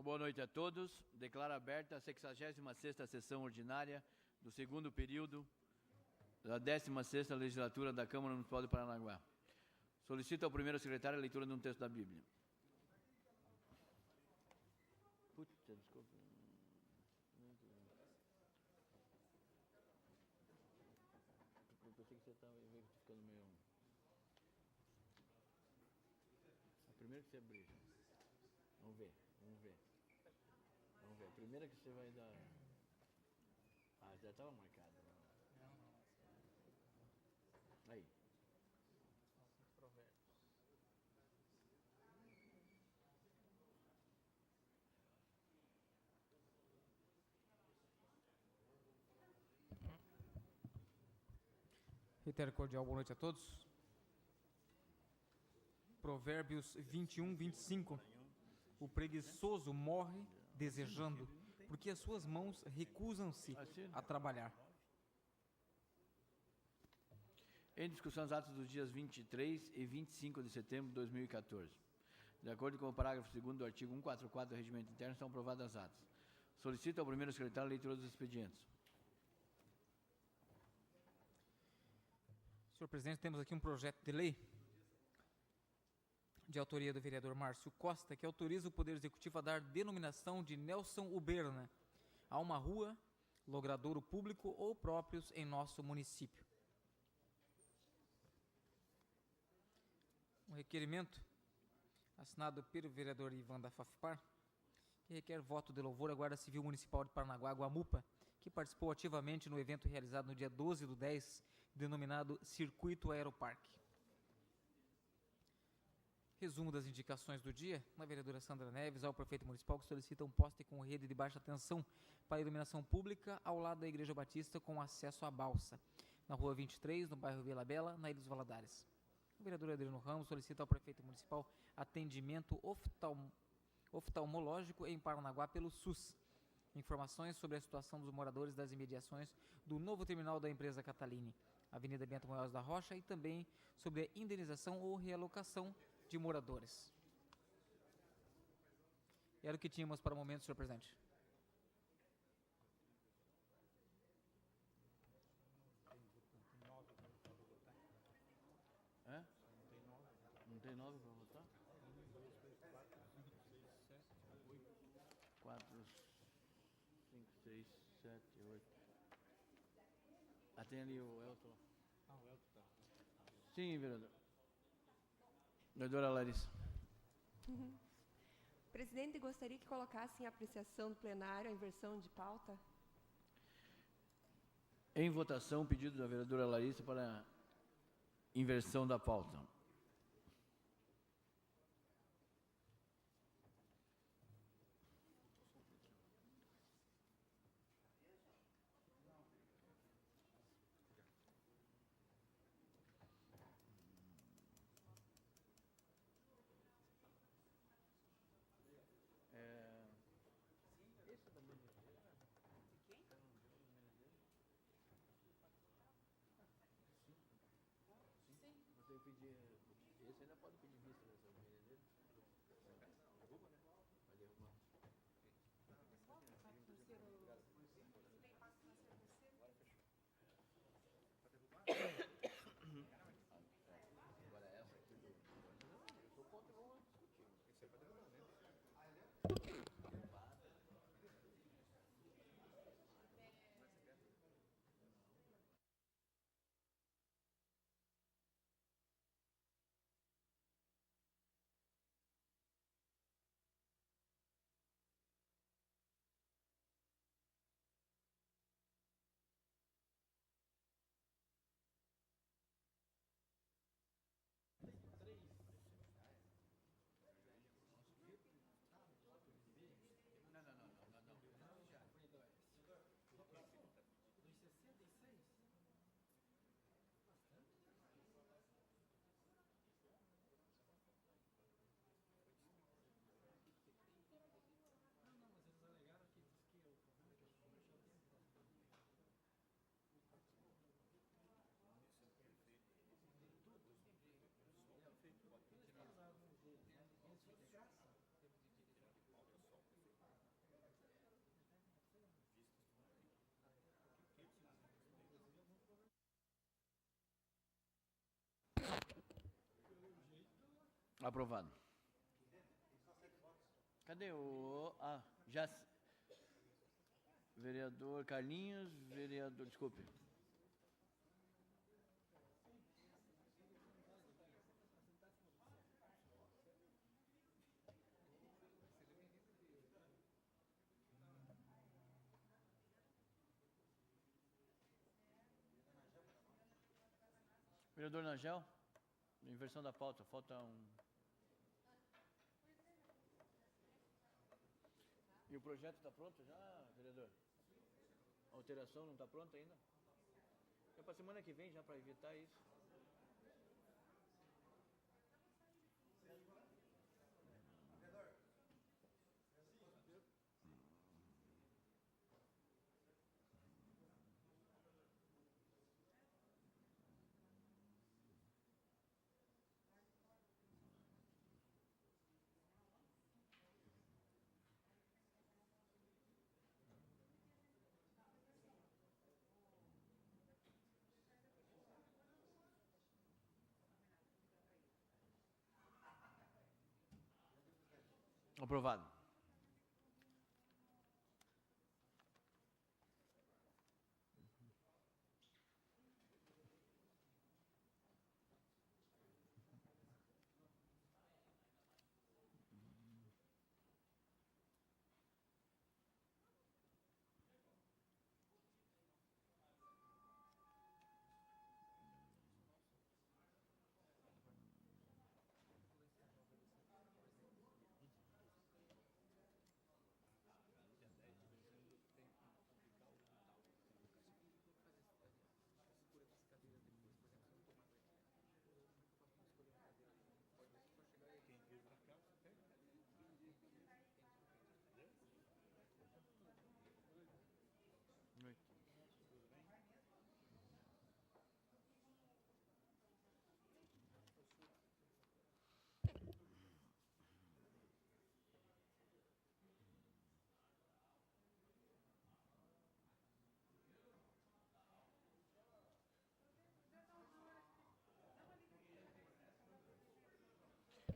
Boa noite a todos. Declaro aberta a 66ª sessão ordinária do segundo período da 16ª legislatura da Câmara Municipal de Paranaguá. Solicito ao primeiro secretário a leitura de um texto da Bíblia. Puta, desculpa. Eu pensei que você estava ficando meio... A primeira que você abrir. Vamos ver. A primeira que você vai dar... Ah, já estava marcada. Não. Aí. Provérbios. Reitero cordial boa noite a todos. Provérbios 21, 25. O preguiçoso morre desejando, porque as suas mãos recusam-se a trabalhar. Em discussão, os atos dos dias 23 e 25 de setembro de 2014. De acordo com o parágrafo 2º do artigo 144 do Regimento Interno, são aprovadas as atas. Solicito ao primeiro secretário a leitura dos expedientes. Senhor presidente, temos aqui um projeto de lei de autoria do vereador Márcio Costa, que autoriza o Poder Executivo a dar denominação de Nelson Uberna a uma rua, logradouro público ou próprios em nosso município. Um requerimento assinado pelo vereador Ivan da Fafipar, que requer voto de louvor à Guarda Civil Municipal de Paranaguá, Guamupa, que participou ativamente no evento realizado no dia 12/10, denominado Circuito Aeroparque. Resumo das indicações do dia. A vereadora Sandra Neves, ao prefeito municipal, que solicita um poste com rede de baixa tensão para iluminação pública ao lado da Igreja Batista com acesso à balsa, na rua 23, no bairro Vila Bela, na Ilha dos Valadares. O vereador Adriano Ramos solicita ao prefeito municipal atendimento oftalmológico em Paranaguá pelo SUS. Informações sobre a situação dos moradores das imediações do novo terminal da empresa Cataline, Avenida Bento Munhoz da Rocha, e também sobre a indenização ou realocação de moradores. Era o que tínhamos para o momento, senhor presidente. É? Não tem 9 para votar? 4, 5, 6, 7, 8. Ah, tem ali o Elton. Ah, o Elton tá. Sim, vereador. Vereadora Larissa. Presidente, gostaria que colocasse em apreciação do plenário a inversão de pauta. Em votação, o pedido da vereadora Larissa para inversão da pauta. Esse também de quem? Sim. Você pedir Aprovado. Cadê o... Ah, já... Vereador Carlinhos, vereador... Desculpe. Vereador Nagel, inversão da pauta, falta um... E o projeto está pronto já, vereador? A alteração não está pronta ainda? É para semana que vem já, para evitar isso. Aprovado.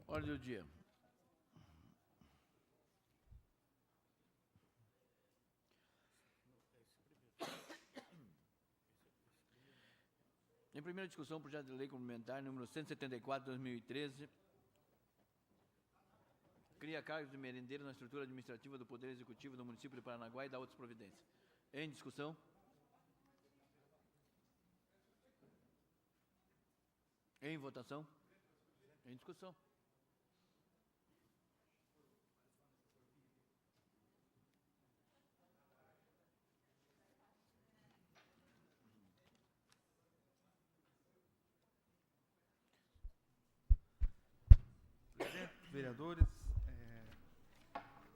Ordem do dia. Em primeira discussão, projeto de lei complementar número 174/2013, cria cargos de merendeiro na estrutura administrativa do Poder Executivo do município de Paranaguá e dá outras providências. Em discussão. Em votação. Em discussão. Presidente, vereadores,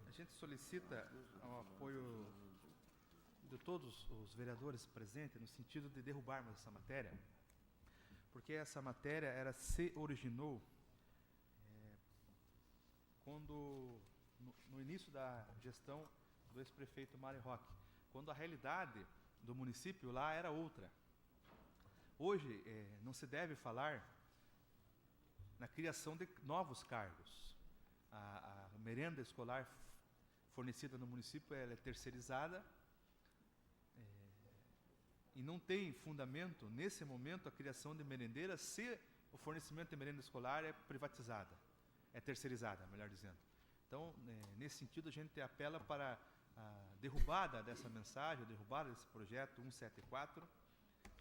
a gente solicita o apoio de todos os vereadores presentes no sentido de derrubarmos essa matéria, porque essa matéria se originou quando, no início da gestão do ex-prefeito Mário Roque, quando a realidade do município lá era outra. Hoje, não se deve falar na criação de novos cargos. A merenda escolar fornecida no município ela é terceirizada e não tem fundamento, nesse momento, a criação de merendeiras se o fornecimento de merenda escolar é privatizada, é terceirizada, melhor dizendo. Então, nesse sentido, a gente apela para a derrubada dessa mensagem, a derrubada desse projeto 174,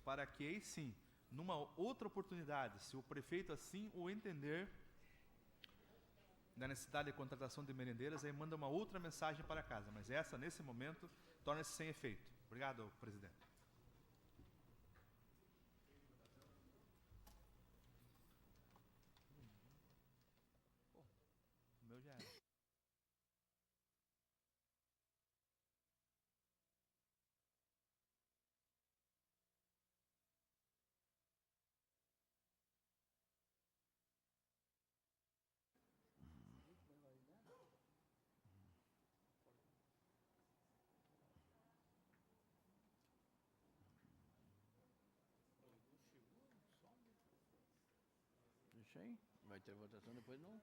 para que aí sim, numa outra oportunidade, se o prefeito assim o entender, da necessidade de contratação de merendeiras, aí manda uma outra mensagem para casa, mas essa, nesse momento, torna-se sem efeito. Obrigado, presidente. O meu já era. vai ter votação depois não.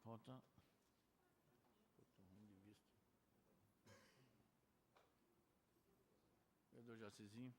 Falta. Tô ruim de vista. Vereador Jacizinho.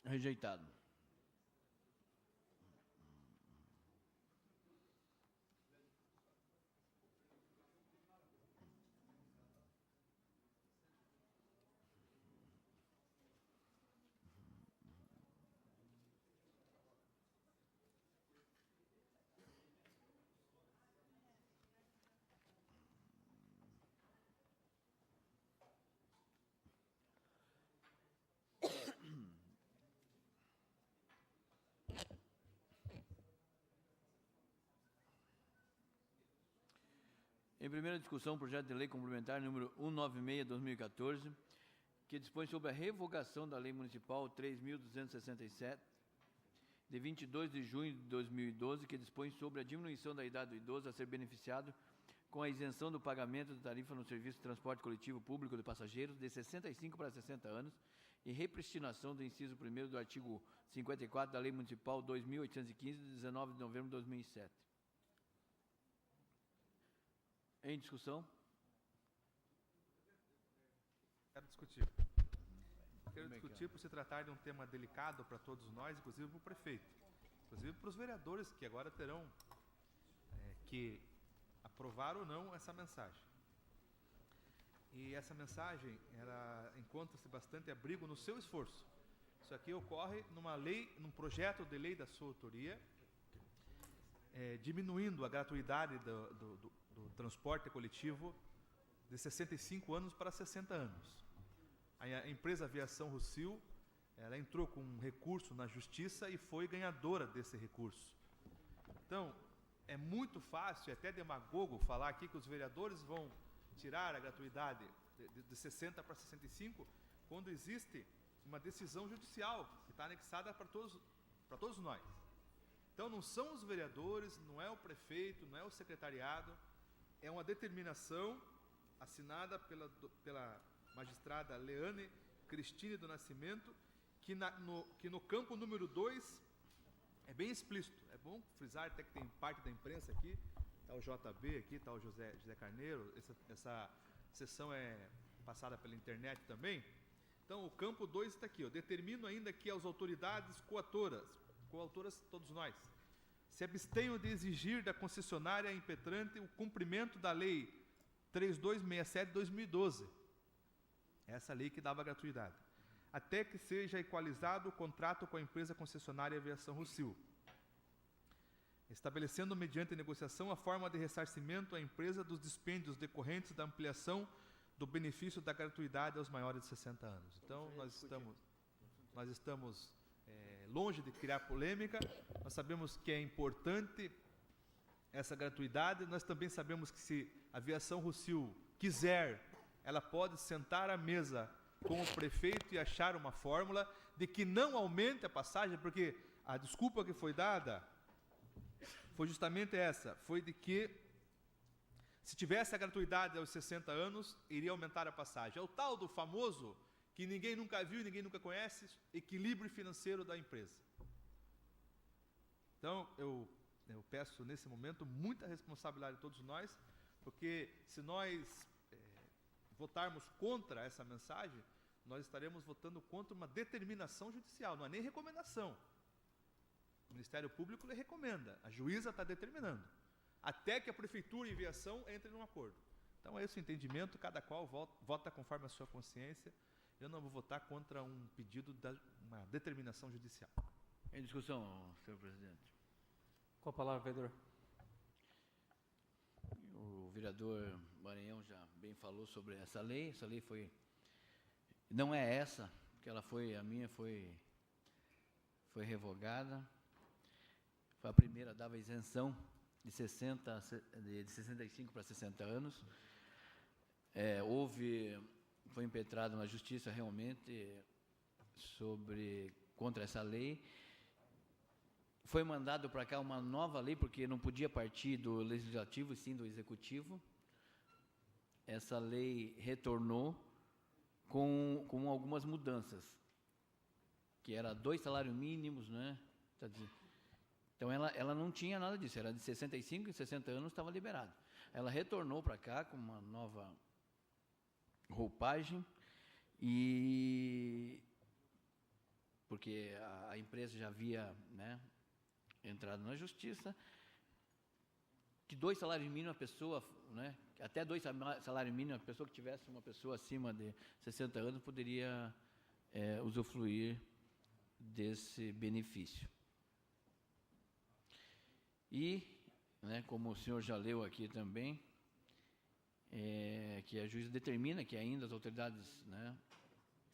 Rejeitado. Em primeira discussão, projeto de lei complementar número 196/2014, que dispõe sobre a revogação da Lei Municipal 3.267, de 22 de junho de 2012, que dispõe sobre a diminuição da idade do idoso a ser beneficiado com a isenção do pagamento de tarifa no serviço de transporte coletivo público de passageiros de 65 para 60 anos e repristinação do inciso 1º do artigo 54 da Lei Municipal 2.815, de 19 de novembro de 2007. Em discussão? Quero discutir. Quero discutir por se tratar de um tema delicado para todos nós, inclusive para o prefeito. Inclusive para os vereadores que agora terão que aprovar ou não essa mensagem. E essa mensagem, ela encontra-se bastante abrigo no seu esforço. Isso aqui ocorre numa lei, num projeto de lei da sua autoria, diminuindo a gratuidade do transporte coletivo de 65 anos para 60 anos. A empresa Aviação Rossio, ela entrou com um recurso na justiça e foi ganhadora desse recurso. Então, é muito fácil, até demagogo, falar aqui que os vereadores vão tirar a gratuidade de 60 para 65, quando existe uma decisão judicial que está anexada para todos nós. Então, não são os vereadores, não é o prefeito, não é o secretariado, é uma determinação assinada pela magistrada Leane Cristine do Nascimento, que no campo número 2 é bem explícito. É bom frisar, até que tem parte da imprensa aqui, está o JB aqui, está o José Carneiro, essa sessão é passada pela internet também. Então, o campo 2 está aqui, determino ainda que as autoridades coautoras todos nós, se abstenham de exigir da concessionária impetrante o cumprimento da Lei 3267 de 2012, essa lei que dava gratuidade, até que seja equalizado o contrato com a empresa concessionária Aviação Rossio, estabelecendo mediante negociação a forma de ressarcimento à empresa dos dispêndios decorrentes da ampliação do benefício da gratuidade aos maiores de 60 anos. Então, nós estamos longe de criar polêmica, nós sabemos que é importante essa gratuidade, nós também sabemos que se a Aviação Rossio quiser, ela pode sentar à mesa com o prefeito e achar uma fórmula de que não aumente a passagem, porque a desculpa que foi dada foi justamente essa, foi de que se tivesse a gratuidade aos 60 anos, iria aumentar a passagem. É o tal do famoso, que ninguém nunca viu e ninguém nunca conhece, equilíbrio financeiro da empresa. Então, eu peço nesse momento muita responsabilidade de todos nós, porque se nós votarmos contra essa mensagem, nós estaremos votando contra uma determinação judicial, não é nem recomendação. O Ministério Público lhe recomenda, a juíza está determinando, até que a Prefeitura e a Aviação entrem num acordo. Então, é esse o entendimento, cada qual vota conforme a sua consciência. eu não vou votar contra um pedido uma determinação judicial. Em discussão, senhor presidente. Com a palavra, vereador. O vereador Maranhão já bem falou sobre essa lei. Essa lei foi... Não é essa, que ela foi... A minha foi revogada. Foi a primeira, dava isenção de 65 para 60 anos. Foi impetrado na justiça realmente contra essa lei. Foi mandado para cá uma nova lei, porque não podia partir do legislativo, e sim do executivo. Essa lei retornou com algumas mudanças, que era 2 salários mínimos, né? Então, ela não tinha nada disso, era de 65 e 60 anos, estava liberado. Ela retornou para cá com uma nova roupagem, porque a empresa já havia, né, entrado na justiça, que 2 salários mínimos a pessoa, né, até 2 salários mínimos, a pessoa que tivesse uma pessoa acima de 60 anos poderia usufruir desse benefício. E, né, como o senhor já leu aqui também, que a juíza determina que ainda as autoridades, né,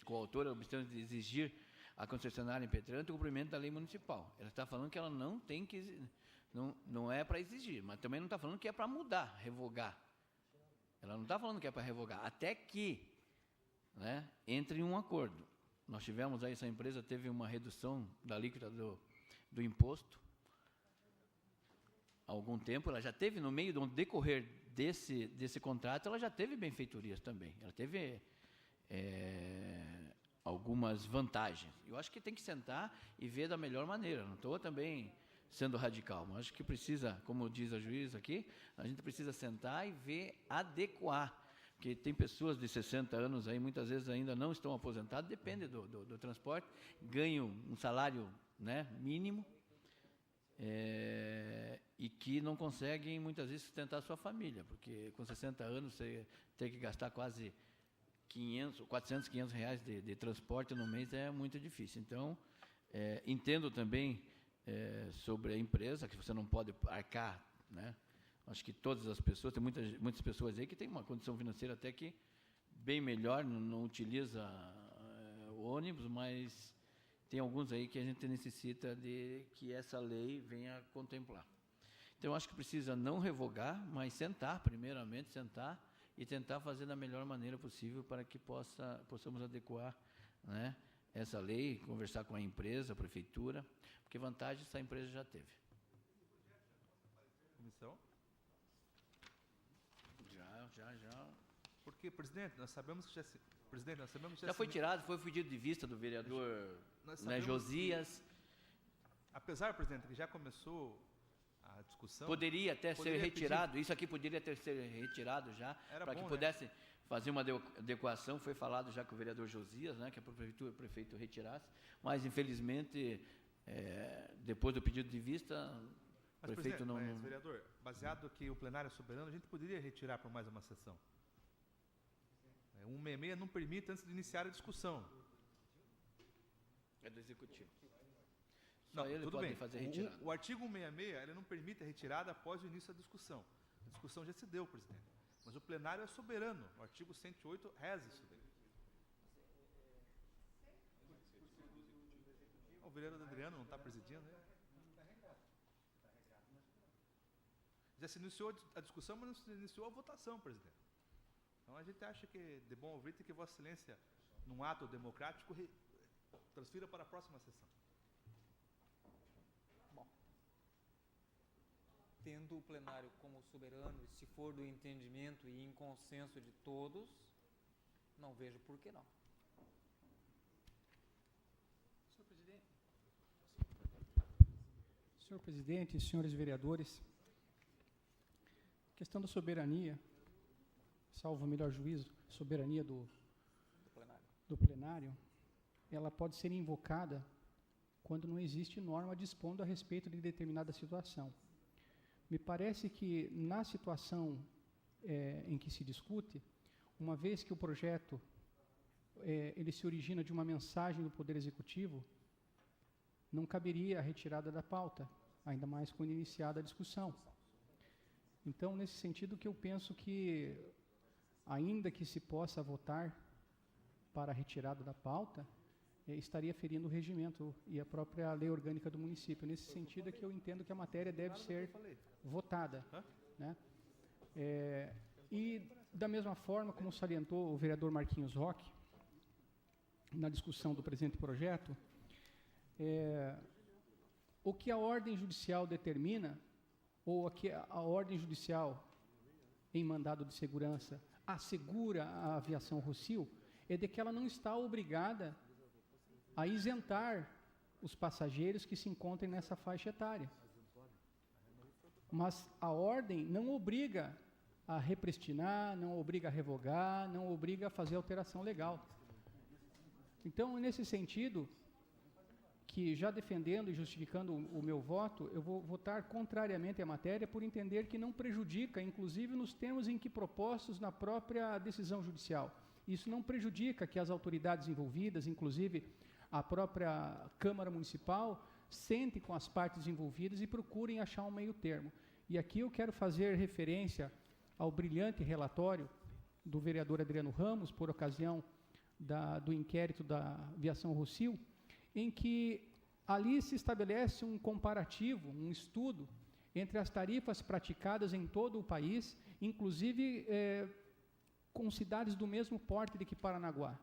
coautoras obstante de exigir a concessionária impetrante o cumprimento da lei municipal. Ela está falando que ela não tem que... Não é para exigir, mas também não está falando que é para mudar, revogar. Ela não está falando que é para revogar, até que, né, entre em um acordo. Nós tivemos aí, essa empresa teve uma redução da alíquota do imposto há algum tempo. Ela já teve, no meio do decorrer desse contrato, ela já teve benfeitorias também. Ela teve algumas vantagens. Eu acho que tem que sentar e ver da melhor maneira. Não estou também sendo radical, mas acho que precisa, como diz a juíza aqui, a gente precisa sentar e ver, adequar. Porque tem pessoas de 60 anos aí, muitas vezes ainda não estão aposentadas, depende do transporte, ganham um salário, né, mínimo, e que não conseguem, muitas vezes, sustentar a sua família, porque com 60 anos você tem que gastar quase 400, 500 reais de transporte no mês, é muito difícil. Então, entendo também sobre a empresa, que você não pode arcar, né? Acho que todas as pessoas, tem muitas pessoas aí que têm uma condição financeira até que bem melhor, não utiliza o ônibus, mas tem alguns aí que a gente necessita de que essa lei venha contemplar. Então, acho que precisa não revogar, mas primeiramente sentar e tentar fazer da melhor maneira possível para que possamos adequar, né, essa lei, conversar com a empresa, a prefeitura, porque vantagem essa empresa já teve. Comissão? Já. Porque, presidente, nós sabemos que já foi tirado, foi pedido de vista do vereador, né, Josias. Apesar, presidente, que já começou a discussão... Poderia até ser retirado, isso aqui poderia ter sido retirado já, para que pudesse fazer uma adequação. Foi falado já com o vereador Josias, né, que o prefeito retirasse, mas, infelizmente, depois do pedido de vista... Mas, prefeito, mas, vereador, baseado que o plenário é soberano, a gente poderia retirar para mais uma sessão. 166 não permite antes de iniciar a discussão. É do executivo. Não, ele tudo pode bem. fazer retirada. O artigo 166 ele não permite a retirada após o início da discussão. A discussão já se deu, presidente. Mas o plenário é soberano. O artigo 108 reza isso daí. O vereador Adriano não está presidindo, né? Já se iniciou a discussão, mas não se iniciou a votação, presidente. Então, a gente acha que, de bom ouvir, que Vossa Excelência, num ato democrático, transfira para a próxima sessão. Bom, tendo o plenário como soberano, se for do entendimento e em consenso de todos, não vejo por que não. Senhor presidente, senhores vereadores, questão da soberania, salvo o melhor juízo, soberania do plenário, ela pode ser invocada quando não existe norma dispondo a respeito de determinada situação. Me parece que na situação em que se discute, uma vez que o projeto ele se origina de uma mensagem do Poder Executivo, não caberia a retirada da pauta, ainda mais quando iniciada a discussão. Então, nesse sentido que eu penso que, ainda que se possa votar para a retirada da pauta, estaria ferindo o regimento e a própria lei orgânica do município. Nesse sentido é que eu entendo que a matéria deve ser votada, né? E, da mesma forma, como salientou o vereador Marquinhos Roque, na discussão do presente projeto, o que a ordem judicial determina, ou o que a ordem judicial, em mandado de segurança, assegura à aviação Rossio, é de que ela não está obrigada a isentar os passageiros que se encontrem nessa faixa etária. Mas a ordem não obriga a repristinar, não obriga a revogar, não obriga a fazer alteração legal. Então, nesse sentido, que já defendendo e justificando o meu voto, eu vou votar contrariamente à matéria por entender que não prejudica, inclusive nos termos em que propostos na própria decisão judicial. Isso não prejudica que as autoridades envolvidas, inclusive a própria Câmara Municipal, sentem com as partes envolvidas e procurem achar um meio termo. E aqui eu quero fazer referência ao brilhante relatório do vereador Adriano Ramos, por ocasião do inquérito da aviação Rossio, em que ali se estabelece um comparativo, um estudo entre as tarifas praticadas em todo o país, inclusive com cidades do mesmo porte de que Paranaguá,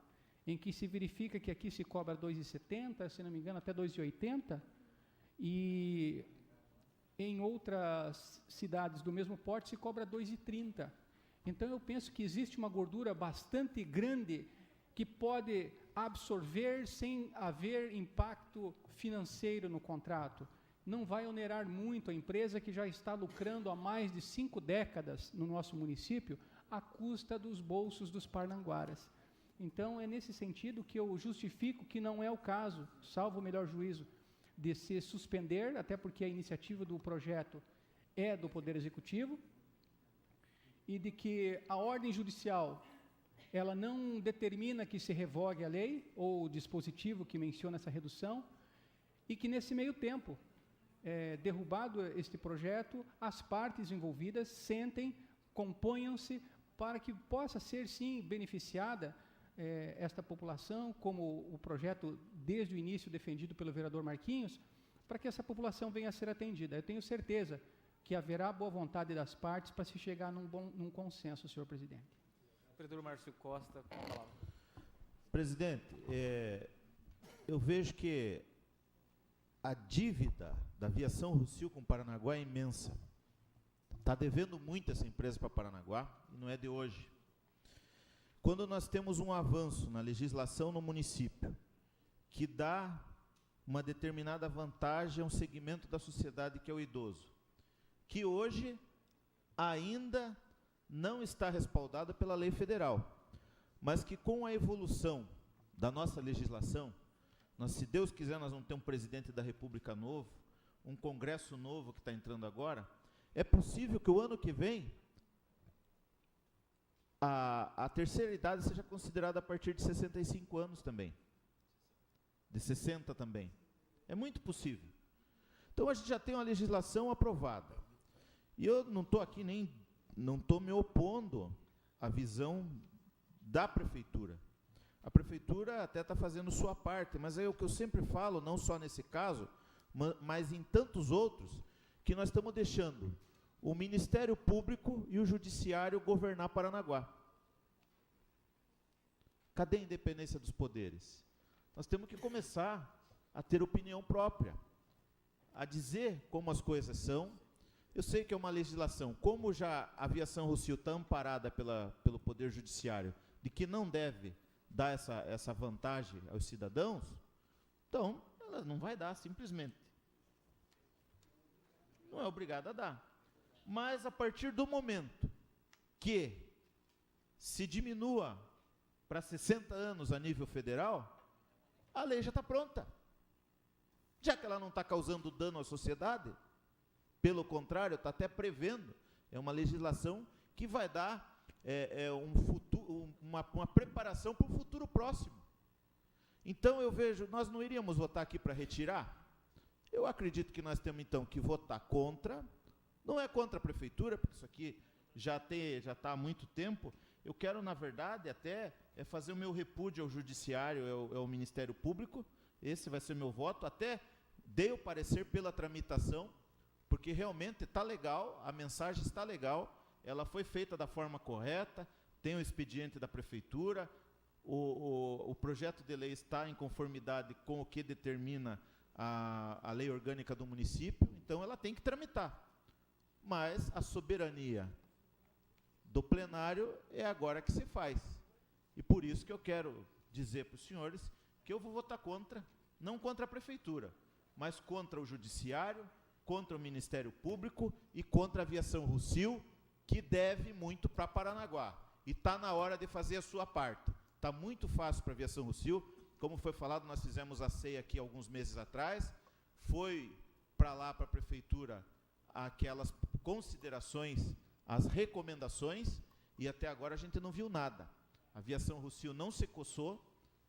em que se verifica que aqui se cobra R$ 2,70, se não me engano até R$ 2,80, e em outras cidades do mesmo porte se cobra R$ 2,30. Então eu penso que existe uma gordura bastante grande que pode absorver sem haver impacto financeiro no contrato. Não vai onerar muito a empresa que já está lucrando há mais de 5 décadas no nosso município, à custa dos bolsos dos parnanguaras. Então, é nesse sentido que eu justifico que não é o caso, salvo o melhor juízo, de se suspender, até porque a iniciativa do projeto é do Poder Executivo, e de que a ordem judicial, ela não determina que se revogue a lei, ou o dispositivo que menciona essa redução, e que nesse meio tempo, derrubado este projeto, as partes envolvidas sentem, componham-se, para que possa ser, sim, beneficiada esta população, como o projeto, desde o início, defendido pelo vereador Marquinhos, para que essa população venha a ser atendida. Eu tenho certeza que haverá boa vontade das partes para se chegar num consenso, senhor presidente. Vereador Márcio Costa, com a palavra. Presidente, eu vejo que a dívida da aviação Rossio com Paranaguá é imensa. Está devendo muito essa empresa para Paranaguá, e não é de hoje. Quando nós temos um avanço na legislação no município, que dá uma determinada vantagem a um segmento da sociedade que é o idoso, que hoje ainda não está respaldada pela lei federal, mas que com a evolução da nossa legislação, se Deus quiser, nós vamos ter um presidente da República novo, um congresso novo que está entrando agora, é possível que o ano que vem a terceira idade seja considerada a partir de 65 anos também, de 60 também. É muito possível. Então a gente já tem uma legislação aprovada. E eu não estou aqui não estou me opondo à visão da prefeitura. A prefeitura até está fazendo sua parte, mas é o que eu sempre falo, não só nesse caso, mas em tantos outros, que nós estamos deixando o Ministério Público e o Judiciário governar Paranaguá. Cadê a independência dos poderes? Nós temos que começar a ter opinião própria, a dizer como as coisas são. Eu sei que é uma legislação, como já a aviação Rossio está amparada pelo Poder Judiciário, de que não deve dar essa vantagem aos cidadãos, então ela não vai dar, simplesmente. Não é obrigada a dar. Mas a partir do momento que se diminua para 60 anos a nível federal, a lei já está pronta. Já que ela não está causando dano à sociedade, pelo contrário, está até prevendo, é uma legislação que vai dar uma preparação para o futuro próximo. Então, eu vejo, nós não iríamos votar aqui para retirar? Eu acredito que nós temos, então, que votar contra. Não é contra a prefeitura, porque isso aqui já está há muito tempo. Eu quero, na verdade, até fazer o meu repúdio ao judiciário, ao Ministério Público. Esse vai ser o meu voto. Até dei o parecer pela tramitação, porque realmente está legal, a mensagem está legal, ela foi feita da forma correta, tem o expediente da prefeitura, o projeto de lei está em conformidade com o que determina a lei orgânica do município, então ela tem que tramitar. Mas a soberania do plenário é agora que se faz. E por isso que eu quero dizer para os senhores que eu vou votar contra, não contra a prefeitura, mas contra o judiciário, contra o Ministério Público e contra a aviação Rossio, que deve muito para Paranaguá. E está na hora de fazer a sua parte. Está muito fácil para a aviação Rossio. Como foi falado, nós fizemos a ceia aqui alguns meses atrás. Foi para lá, para a prefeitura, aquelas considerações, as recomendações, e até agora a gente não viu nada. A aviação Rossio não se coçou,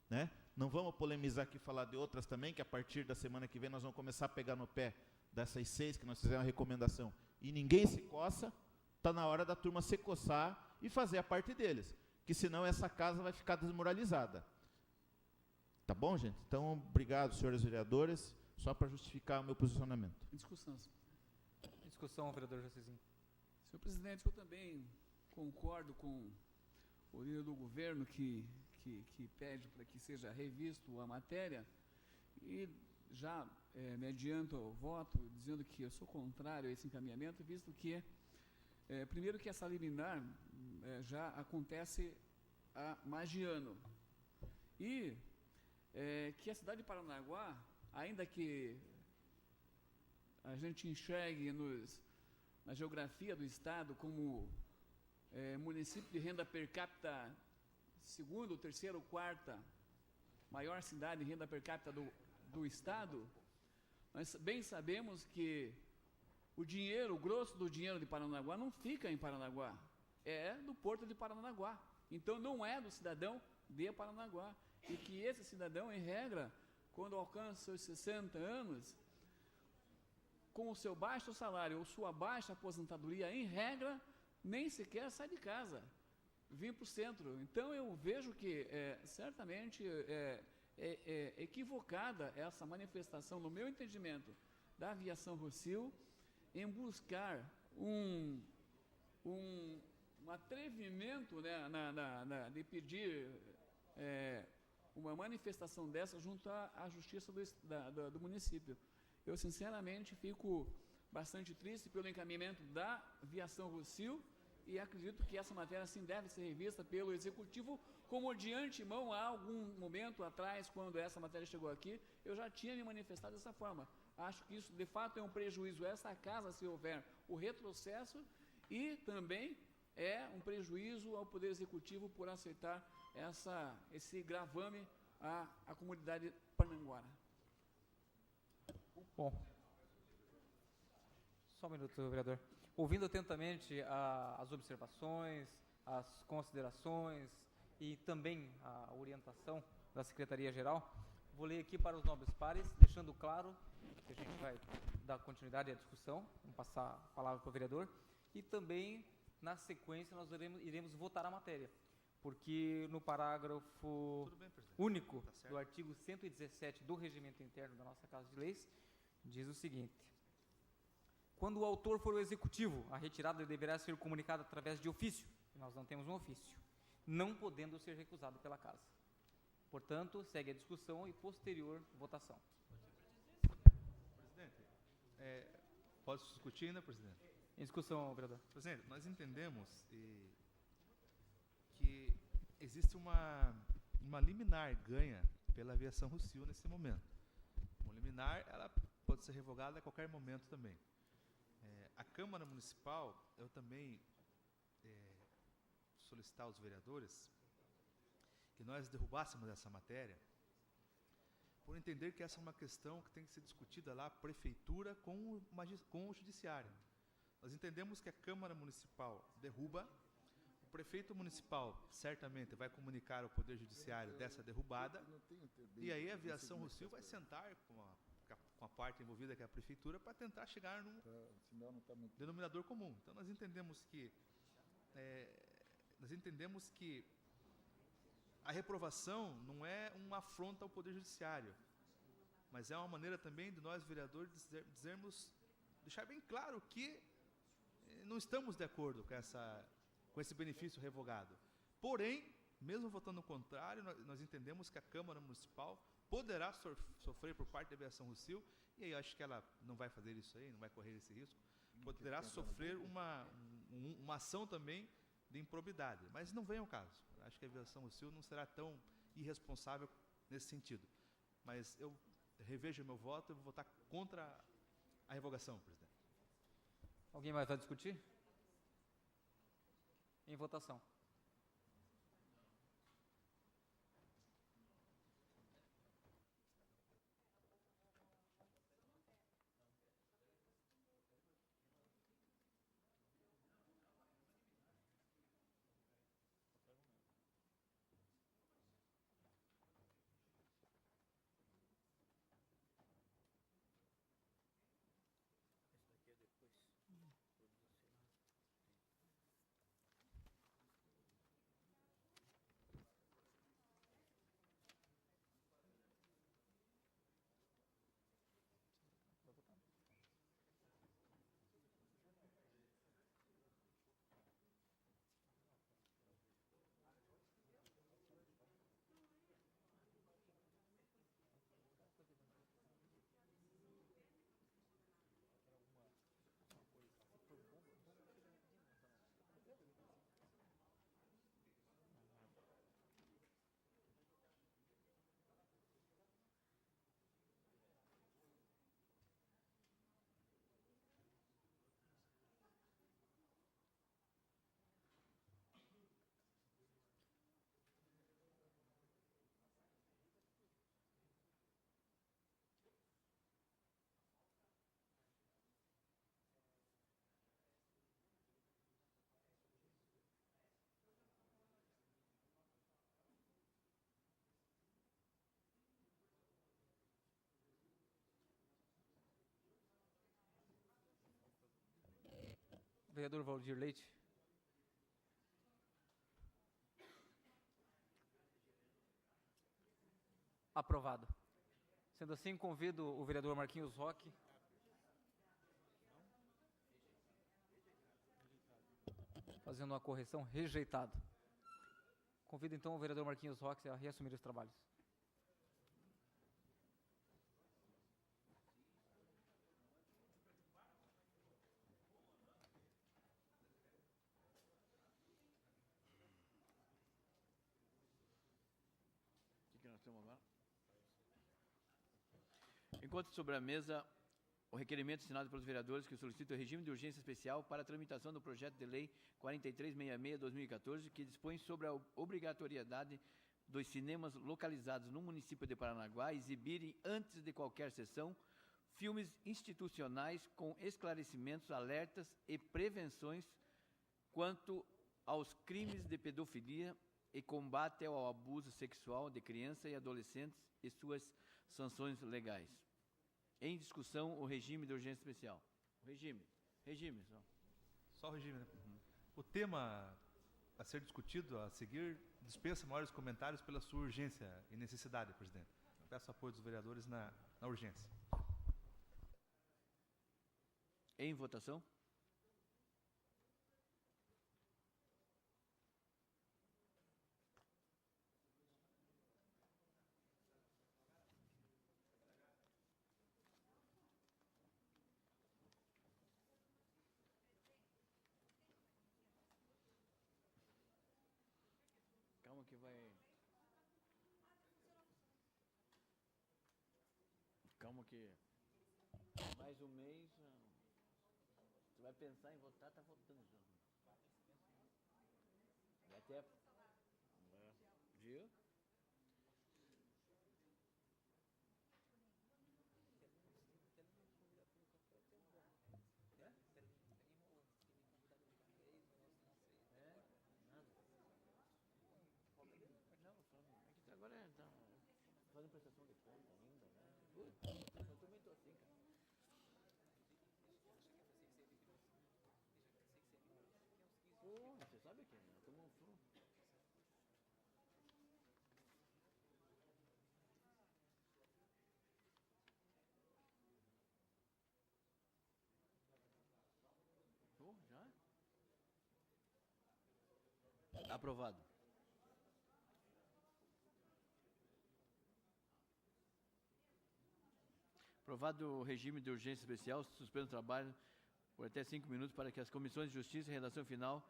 né? Não vamos polemizar aqui e falar de outras também, que a partir da semana que vem nós vamos começar a pegar no pé dessas 6 que nós fizemos a recomendação, e ninguém se coça. Está na hora da turma se coçar e fazer a parte deles, que senão essa casa vai ficar desmoralizada. Tá bom, gente? Então, obrigado, senhores vereadores, só para justificar o meu posicionamento. Discussão, vereador Jacizinho. Senhor presidente, eu também concordo com o líder do governo que pede para que seja revisto a matéria, e já me adianto ao voto, dizendo que eu sou contrário a esse encaminhamento, visto que, primeiro, que essa liminar já acontece há mais de ano, e que a cidade de Paranaguá, ainda que a gente enxergue na geografia do estado como município de renda per capita, segundo, terceiro, quarta maior cidade de renda per capita do estado, nós bem sabemos que o grosso do dinheiro de Paranaguá não fica em Paranaguá, é do Porto de Paranaguá. Então não é do cidadão de Paranaguá. E que esse cidadão, em regra, quando alcança seus 60 anos, com o seu baixo salário ou sua baixa aposentadoria, em regra, nem sequer sai de casa, vir para o centro. Então eu vejo que certamente é equivocada essa manifestação, no meu entendimento, da aviação Rossio, em buscar um atrevimento, né, de pedir uma manifestação dessa junto à justiça do município. Eu, sinceramente, fico bastante triste pelo encaminhamento da aviação Rossio e acredito que essa matéria, sim, deve ser revista pelo Executivo, como de antemão, há algum momento atrás, quando essa matéria chegou aqui, eu já tinha me manifestado dessa forma. Acho que isso, de fato, é um prejuízo a essa casa, se houver o retrocesso, e também é um prejuízo ao Poder Executivo por aceitar esse gravame à comunidade parnanguara. Bom, só um minuto, vereador. Ouvindo atentamente as observações, as considerações e também a orientação da Secretaria-Geral, vou ler aqui para os nobres pares, deixando claro que a gente vai dar continuidade à discussão, vamos passar a palavra para o vereador, e também, na sequência, nós iremos votar a matéria, porque no parágrafo único do artigo 117 do Regimento Interno da nossa Casa de Leis, diz o seguinte: quando o autor for o executivo, a retirada deverá ser comunicada através de ofício, nós não temos um ofício, não podendo ser recusado pela Casa. Portanto, segue a discussão e posterior votação. Presidente, pode discutir ainda, presidente? Em discussão, vereador. Presidente, nós entendemos que existe uma liminar ganha pela aviação Rossio nesse momento. Uma liminar, ela pode ser revogada a qualquer momento também. A Câmara Municipal, eu também solicitar aos vereadores que nós derrubássemos essa matéria, por entender que essa é uma questão que tem que ser discutida lá, a prefeitura com o judiciário. Nós entendemos que a Câmara Municipal derruba, o O prefeito municipal certamente vai comunicar ao Poder Judiciário dessa derrubada, e aí a aviação Rossio vai sentar com a parte envolvida, que é a prefeitura, para tentar chegar num denominador comum. Então nós entendemos que a reprovação não é uma afronta ao Poder Judiciário, mas é uma maneira também de nós, vereadores, deixar bem claro que não estamos de acordo com esse benefício revogado. Porém, mesmo votando o contrário, nós entendemos que a Câmara Municipal poderá sofrer por parte da aviação Rossio, e aí acho que ela não vai fazer isso aí, não vai correr esse risco, poderá sofrer uma ação também de improbidade, mas não vem ao caso. Acho que a aviação Rossio não será tão irresponsável nesse sentido. Mas eu revejo o meu voto e vou votar contra a revogação, presidente. Alguém mais vai discutir? Em votação. Vereador Valdir Leite. Aprovado. Sendo assim, convido o vereador Marquinhos Roque. Fazendo uma correção, rejeitado. Convido então o vereador Marquinhos Roque a reassumir os trabalhos. Enquanto sobre a mesa o requerimento assinado pelos vereadores que solicitam o regime de urgência especial para a tramitação do projeto de lei 4366/2014, que dispõe sobre a obrigatoriedade dos cinemas localizados no município de Paranaguá exibirem, antes de qualquer sessão, filmes institucionais com esclarecimentos, alertas e prevenções quanto aos crimes de pedofilia e combate ao abuso sexual de crianças e adolescentes e suas sanções legais. Em discussão, o regime de urgência especial. Regime. Só o regime, né? O tema a ser discutido a seguir dispensa maiores comentários pela sua urgência e necessidade, presidente. Peço apoio dos vereadores na urgência. Em votação. Calma que vai... Calma que... Mais um mês... Você vai pensar em votar, tá votando já. E até... Viu? Nada. fazendo prestação de conta ainda, né? Putz, eu também tô assim, cara. Pô, você sabe que nós estamos... Pô, já? Aprovado. Aprovado o regime de urgência especial, suspendo o trabalho por até 5 minutos para que as comissões de Justiça, Redação Final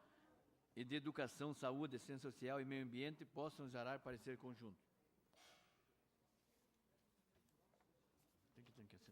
e de Educação, Saúde, Assistência Social e Meio Ambiente possam gerar parecer conjunto. Tem que assinar.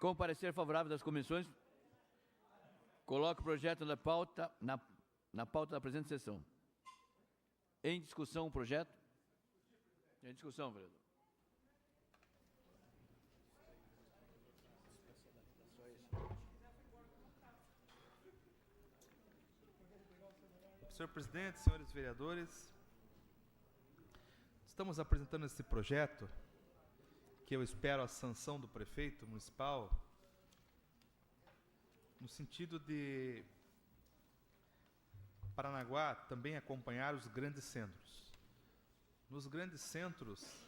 Com o parecer favorável das comissões, coloco o projeto na pauta da presente sessão. Em discussão o projeto? Em discussão, vereador. Senhor presidente, senhores vereadores, estamos apresentando esse projeto que eu espero a sanção do prefeito municipal no sentido de Paranaguá também acompanhar os grandes centros. Nos grandes centros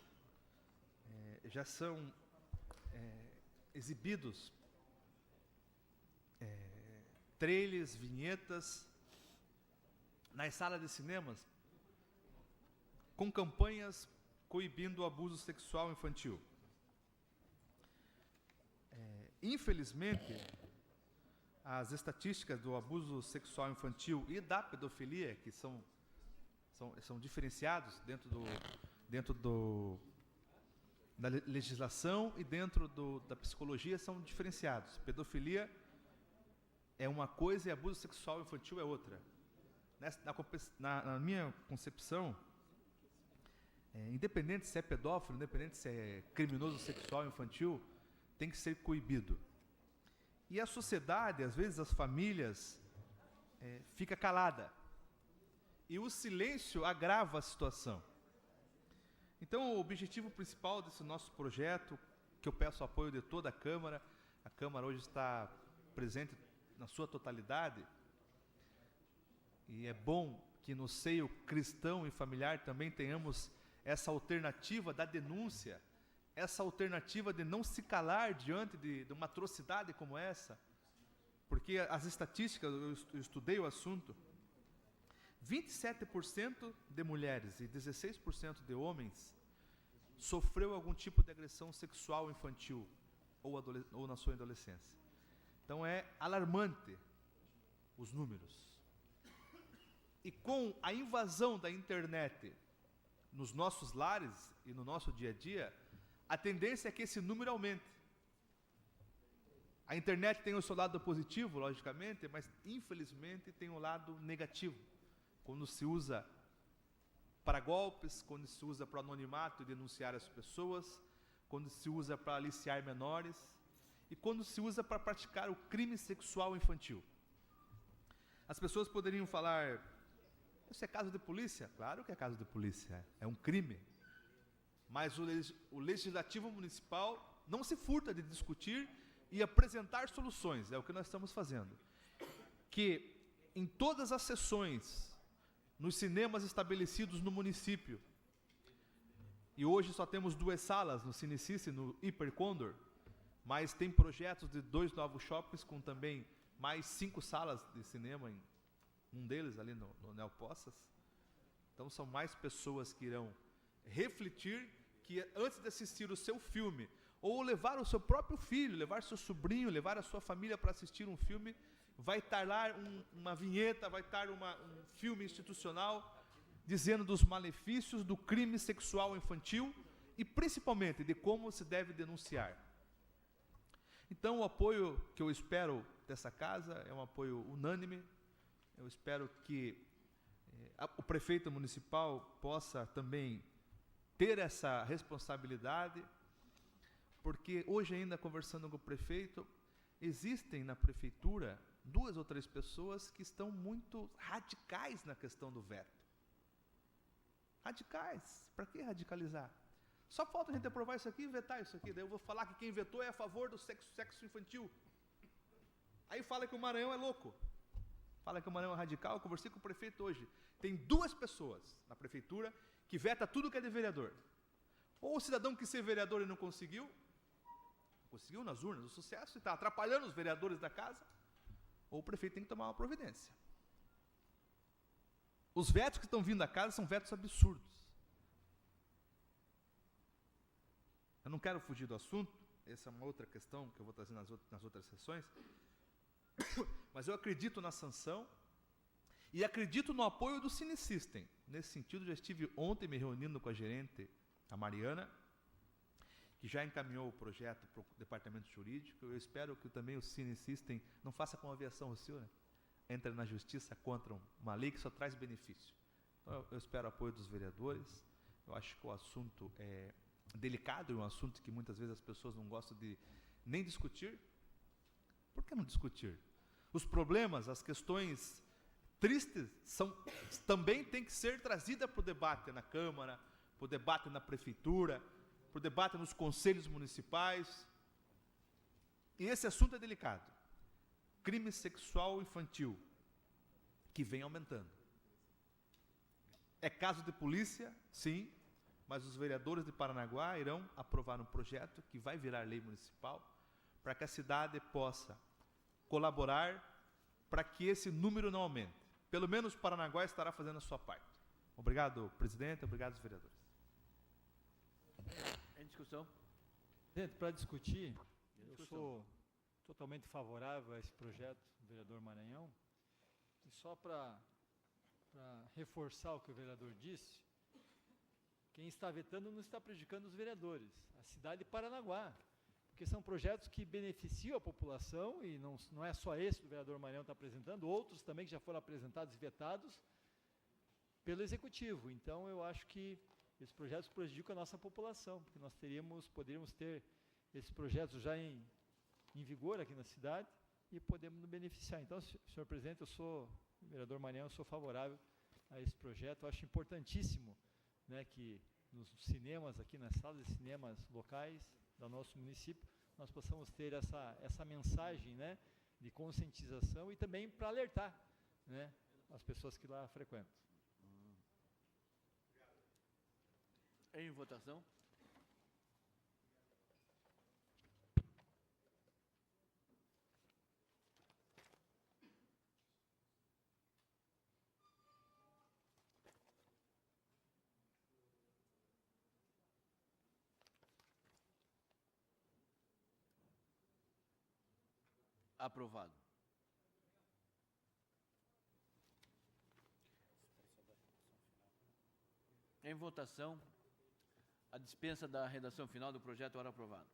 já são exibidos trailers, vinhetas nas salas de cinemas com campanhas coibindo o abuso sexual infantil. Infelizmente, as estatísticas do abuso sexual infantil e da pedofilia, que são diferenciados dentro da legislação e dentro da psicologia, são diferenciados. Pedofilia é uma coisa e abuso sexual infantil é outra. Na minha concepção, independente se é pedófilo, independente se é criminoso sexual infantil, tem que ser coibido. E a sociedade, às vezes as famílias, fica calada. E o silêncio agrava a situação. Então, o objetivo principal desse nosso projeto, que eu peço o apoio de toda a Câmara hoje está presente na sua totalidade, e é bom que no seio cristão e familiar também tenhamos essa alternativa da denúncia, essa alternativa de não se calar diante de uma atrocidade como essa, porque as estatísticas, eu estudei o assunto, 27% de mulheres e 16% de homens sofreu algum tipo de agressão sexual infantil ou na sua adolescência. Então é alarmante os números. E com a invasão da internet nos nossos lares e no nosso dia a dia, a tendência é que esse número aumente. A internet tem o seu lado positivo, logicamente, mas infelizmente tem o lado negativo. Quando se usa para golpes, quando se usa para anonimato e denunciar as pessoas, quando se usa para aliciar menores e quando se usa para praticar o crime sexual infantil. As pessoas poderiam falar: isso é caso de polícia? Claro que é caso de polícia, é um crime. Mas o Legislativo Municipal não se furta de discutir e apresentar soluções, é o que nós estamos fazendo. Que em todas as sessões, nos cinemas estabelecidos no município, e hoje só temos 2 salas, no Cinecice e no Hiper Condor, mas tem projetos de 2 novos shoppings com também mais 5 salas de cinema, um deles ali no Neopoças. Então são mais pessoas que irão refletir que antes de assistir o seu filme, ou levar o seu próprio filho, levar seu sobrinho, levar a sua família para assistir um filme, vai estar lá uma vinheta, vai estar um filme institucional dizendo dos malefícios do crime sexual infantil e principalmente de como se deve denunciar. Então o apoio que eu espero dessa casa é um apoio unânime. Eu espero que o prefeito municipal possa também ter essa responsabilidade, porque hoje ainda conversando com o prefeito, existem na prefeitura 2 ou 3 pessoas que estão muito radicais na questão do veto. Radicais, para que radicalizar? Só falta a gente aprovar isso aqui e vetar isso aqui, daí eu vou falar que quem vetou é a favor do sexo infantil. Aí fala que o Maranhão é louco. Fala que o Maranhão é radical. Eu conversei com o prefeito hoje. Tem 2 pessoas na prefeitura que veta tudo que é de vereador. Ou o cidadão que ser vereador e não conseguiu nas urnas o sucesso e está atrapalhando os vereadores da casa, ou o prefeito tem que tomar uma providência. Os vetos que estão vindo da casa são vetos absurdos. Eu não quero fugir do assunto, essa é uma outra questão que eu vou trazer nas outras sessões, mas eu acredito na sanção e acredito no apoio do Cinesystem. Nesse sentido, já estive ontem me reunindo com a gerente, a Mariana, que já encaminhou o projeto para o departamento jurídico. Eu espero que também o Cine System não faça como a Aviação Rossio, né? Entra na justiça contra uma lei que só traz benefício. Então, eu espero o apoio dos vereadores. Eu acho que o assunto é delicado, é um assunto que muitas vezes as pessoas não gostam de nem discutir. Por que não discutir? Os problemas, as questões tristes, também têm que ser trazidas para o debate na Câmara, para o debate na Prefeitura, para o debate nos conselhos municipais. E esse assunto é delicado. Crime sexual infantil, que vem aumentando. É caso de polícia, sim, mas os vereadores de Paranaguá irão aprovar um projeto que vai virar lei municipal para que a cidade possa colaborar para que esse número não aumente. Pelo menos Paranaguá estará fazendo a sua parte. Obrigado, presidente. Obrigado, os vereadores. Em discussão? Presidente, para discutir, eu sou totalmente favorável a esse projeto do vereador Maranhão. E só para reforçar o que o vereador disse, quem está vetando não está prejudicando os vereadores, a cidade de Paranaguá. Porque são projetos que beneficiam a população, e não é só esse que o vereador Maranhão está apresentando, outros também que já foram apresentados e vetados pelo Executivo. Então, eu acho que esses projetos prejudicam a nossa população, porque nós poderíamos ter esses projetos já em vigor aqui na cidade e podemos nos beneficiar. Então, senhor presidente, vereador Maranhão, eu sou favorável a esse projeto. Eu acho importantíssimo, né, que nos cinemas, aqui nas salas de cinemas locais do nosso município, nós possamos ter essa mensagem, né, de conscientização e também para alertar, né, as pessoas que lá frequentam. Em votação? Aprovado. Em votação, a dispensa da redação final do projeto ora aprovado.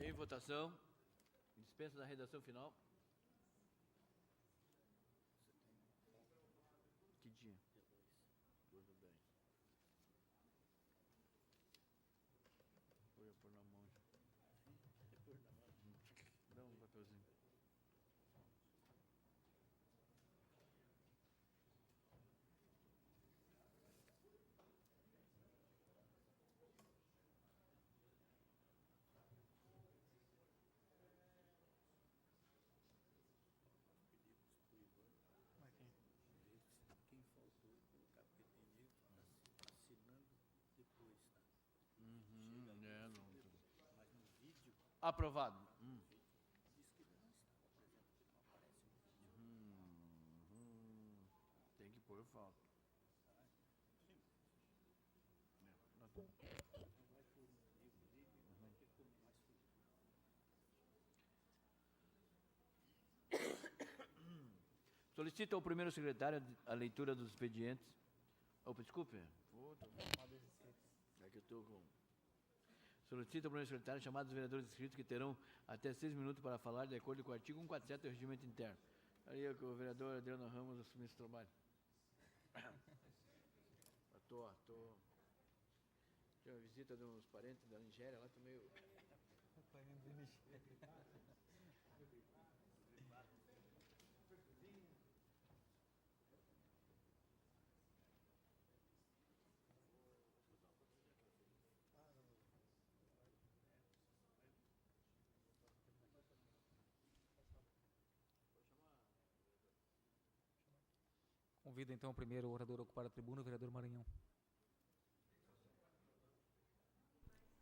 Em votação, dispensa da redação final. Que dia? Tudo bem. Vou pôr na mão. Dá um papelzinho. Aprovado. Tem que pôr falta. Solicita ao primeiro secretário a leitura dos expedientes. Opa, desculpe. É que eu estou com... Solicita ao primeiro secretário chamar os vereadores inscritos que terão até 6 minutos para falar de acordo com o artigo 147 do regimento interno. Aí o vereador Adriano Ramos assumiu esse trabalho. Estou. Tinha uma visita de uns parentes da Nigéria, lá estou meio... Convido então o primeiro orador a ocupar a tribuna, o vereador Maranhão.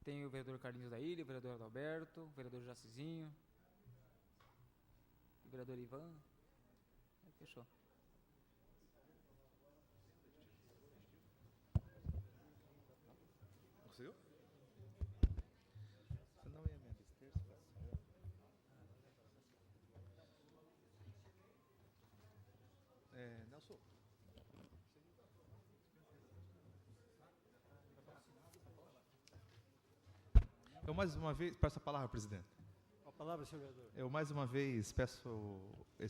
Tem o vereador Carlinhos da Ilha, o vereador Adalberto, o vereador Jacizinho, o vereador Ivan. Fechou. Conseguiu? Senão ia me abster, se fosse. Nelson. Eu mais uma vez peço a palavra, presidente. A palavra, senhor vereador. Eu mais uma vez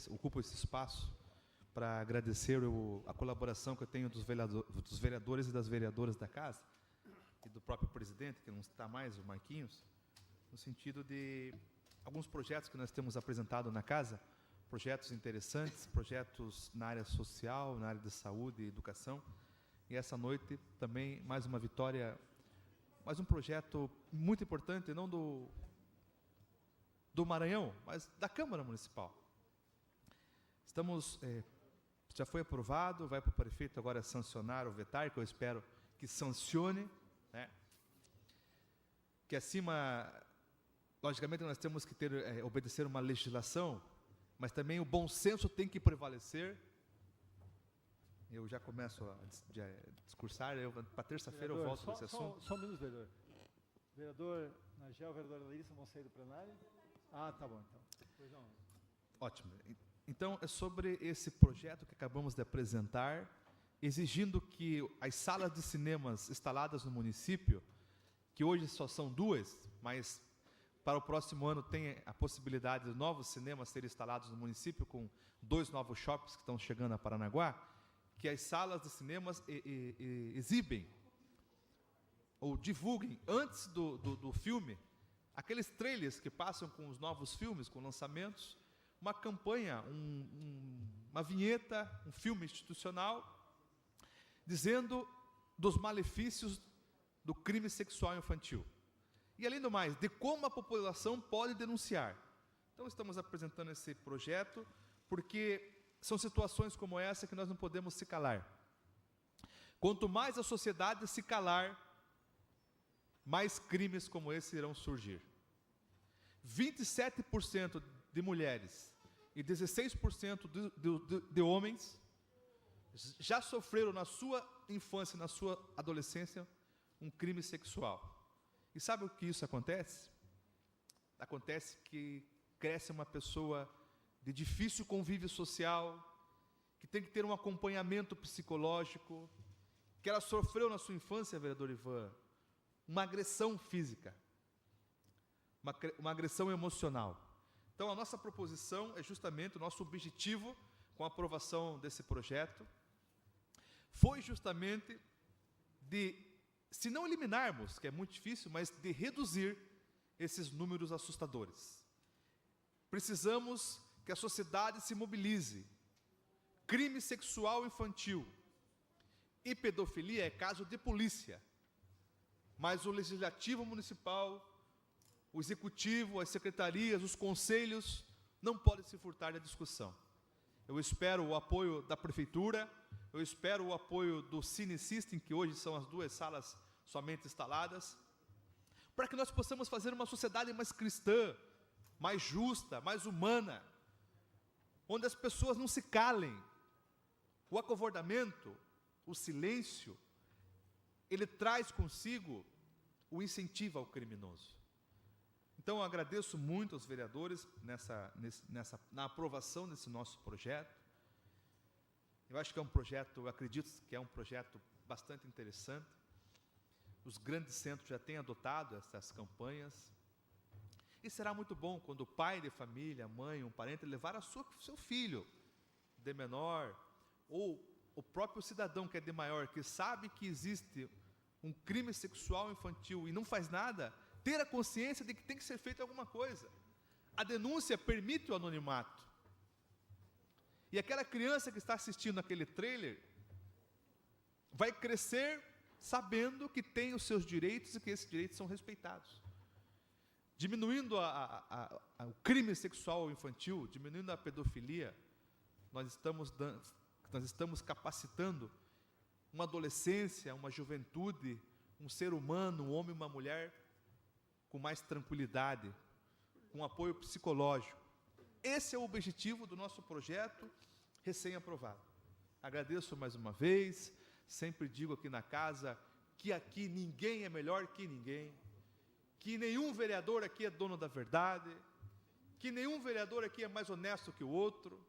ocupo esse espaço para agradecer a colaboração que eu tenho dos vereadores e das vereadoras da casa e do próprio presidente, que não está mais, o Marquinhos, no sentido de alguns projetos que nós temos apresentado na casa, projetos interessantes, projetos na área social, na área de saúde e educação. E essa noite também mais uma vitória, mais um projeto muito importante, não do Maranhão, mas da Câmara Municipal. Já foi aprovado, vai para o prefeito agora sancionar ou vetar, que eu espero que sancione, né? Que acima, logicamente nós temos que obedecer uma legislação, mas também o bom senso tem que prevalecer. Eu já começo a discursar, para terça-feira eu volto nesse assunto. Só um minuto, vereador. Vereador Nagel, vereadora Larissa vão sair do plenário? Ah, tá bom, então. Pois não. Ótimo. Então, é sobre esse projeto que acabamos de apresentar, exigindo que as salas de cinemas instaladas no município, que hoje só são 2, mas para o próximo ano tem a possibilidade de novos cinemas serem instalados no município, com 2 novos shoppings que estão chegando a Paranaguá, que as salas de cinemas exibem ou divulguem antes do filme aqueles trailers que passam com os novos filmes, com lançamentos, uma campanha, uma vinheta, um filme institucional, dizendo dos malefícios do crime sexual infantil. E, além do mais, de como a população pode denunciar. Então, estamos apresentando esse projeto, porque são situações como essa que nós não podemos se calar. Quanto mais a sociedade se calar, mais crimes como esse irão surgir. 27% de mulheres e 16% de homens já sofreram na sua infância, na sua adolescência, um crime sexual. E sabe o que isso acontece? Acontece que cresce uma pessoa de difícil convívio social, que tem que ter um acompanhamento psicológico, que ela sofreu na sua infância, vereador Ivan, uma agressão física, uma agressão emocional. Então, a nossa proposição é justamente, o nosso objetivo com a aprovação desse projeto, foi justamente de, se não eliminarmos, que é muito difícil, mas de reduzir esses números assustadores. Precisamos que a sociedade se mobilize. Crime sexual infantil e pedofilia é caso de polícia, mas o legislativo municipal, o executivo, as secretarias, os conselhos não podem se furtar da discussão. Eu espero o apoio da prefeitura, eu espero o apoio do Cine System, que hoje são as 2 salas somente instaladas, para que nós possamos fazer uma sociedade mais cristã, mais justa, mais humana, onde as pessoas não se calem. O acovardamento, o silêncio, ele traz consigo o incentivo ao criminoso. Então, eu agradeço muito aos vereadores na aprovação desse nosso projeto. Eu acho que é um projeto, eu acredito que é um projeto bastante interessante. Os grandes centros já têm adotado essas campanhas. E será muito bom quando o pai de família, a mãe, um parente, levar seu filho de menor, ou o próprio cidadão que é de maior, que sabe que existe um crime sexual infantil e não faz nada, ter a consciência de que tem que ser feita alguma coisa. A denúncia permite o anonimato. E aquela criança que está assistindo aquele trailer vai crescer sabendo que tem os seus direitos e que esses direitos são respeitados. Diminuindo o crime sexual infantil, diminuindo a pedofilia, nós estamos Nós estamos capacitando uma adolescência, uma juventude, um ser humano, um homem e uma mulher com mais tranquilidade, com apoio psicológico. Esse é o objetivo do nosso projeto recém-aprovado. Agradeço mais uma vez, sempre digo aqui na casa que aqui ninguém é melhor que ninguém, que nenhum vereador aqui é dono da verdade, que nenhum vereador aqui é mais honesto que o outro.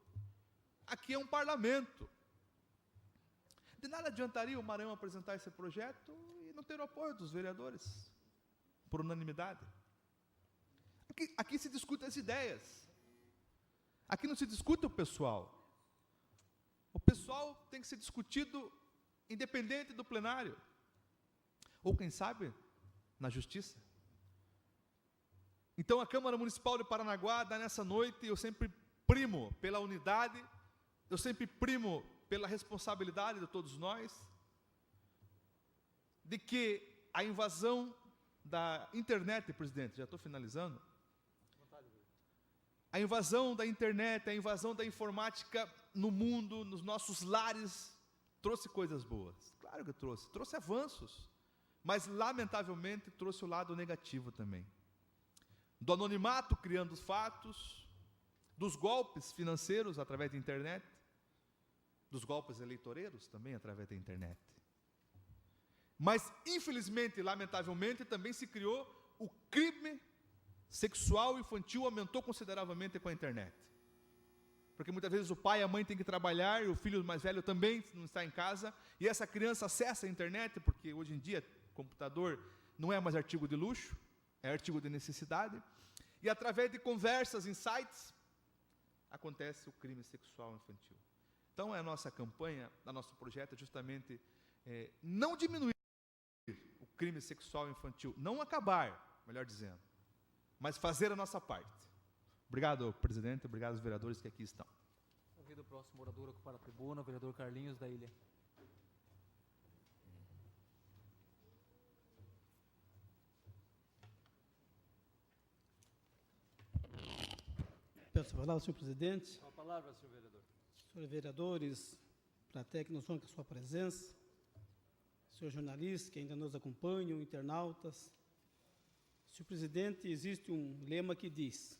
Aqui é um parlamento. De nada adiantaria o Maranhão apresentar esse projeto e não ter o apoio dos vereadores, por unanimidade. Aqui se discutem as ideias. Aqui não se discute o pessoal. O pessoal tem que ser discutido independente do plenário. Ou, quem sabe, na justiça. Então, a Câmara Municipal de Paranaguá dá nessa noite, eu sempre primo pela unidade, eu sempre primo pela responsabilidade de todos nós, de que a invasão da internet, presidente, já estou finalizando, a invasão da internet, a invasão da informática no mundo, nos nossos lares, trouxe coisas boas. Claro que trouxe avanços, mas lamentavelmente trouxe o lado negativo também. Do anonimato, criando os fatos, dos golpes financeiros através da internet, dos golpes eleitoreiros também através da internet. Mas, infelizmente e lamentavelmente, também se criou o crime sexual infantil, aumentou consideravelmente com a internet. Porque muitas vezes o pai e a mãe têm que trabalhar, e o filho mais velho também não está em casa, e essa criança acessa a internet, porque hoje em dia computador não é mais artigo de luxo, é artigo de necessidade, e através de conversas em sites, acontece o crime sexual infantil. Então, a nossa campanha, o nosso projeto é justamente não diminuir o crime sexual infantil, não acabar, melhor dizendo, mas fazer a nossa parte. Obrigado, presidente, obrigado aos vereadores que aqui estão. Convido o próximo orador a ocupar a tribuna, o vereador Carlinhos da Ilha. Peço a palavra, senhor presidente. Com a palavra, senhor vereador. Senhores vereadores, plateia que nos honra com a sua presença, senhores jornalistas que ainda nos acompanham, internautas. Senhor presidente, existe um lema que diz: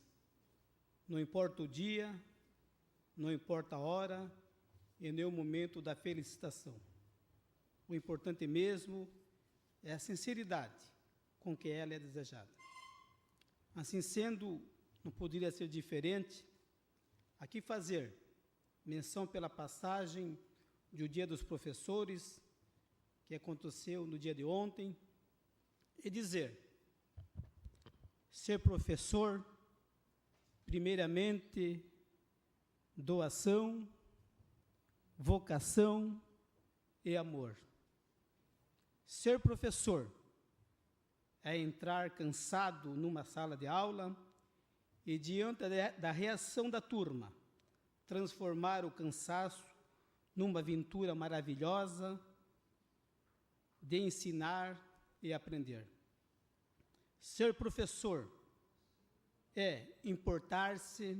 não importa o dia, não importa a hora e nem o momento da felicitação. O importante mesmo é a sinceridade com que ela é desejada. Assim sendo, não poderia ser diferente aqui fazer menção pela passagem do Dia dos Professores, que aconteceu no dia de ontem, e dizer: ser professor, primeiramente, doação, vocação e amor. Ser professor é entrar cansado numa sala de aula e, diante da reação da turma, transformar o cansaço numa aventura maravilhosa de ensinar e aprender. Ser professor é importar-se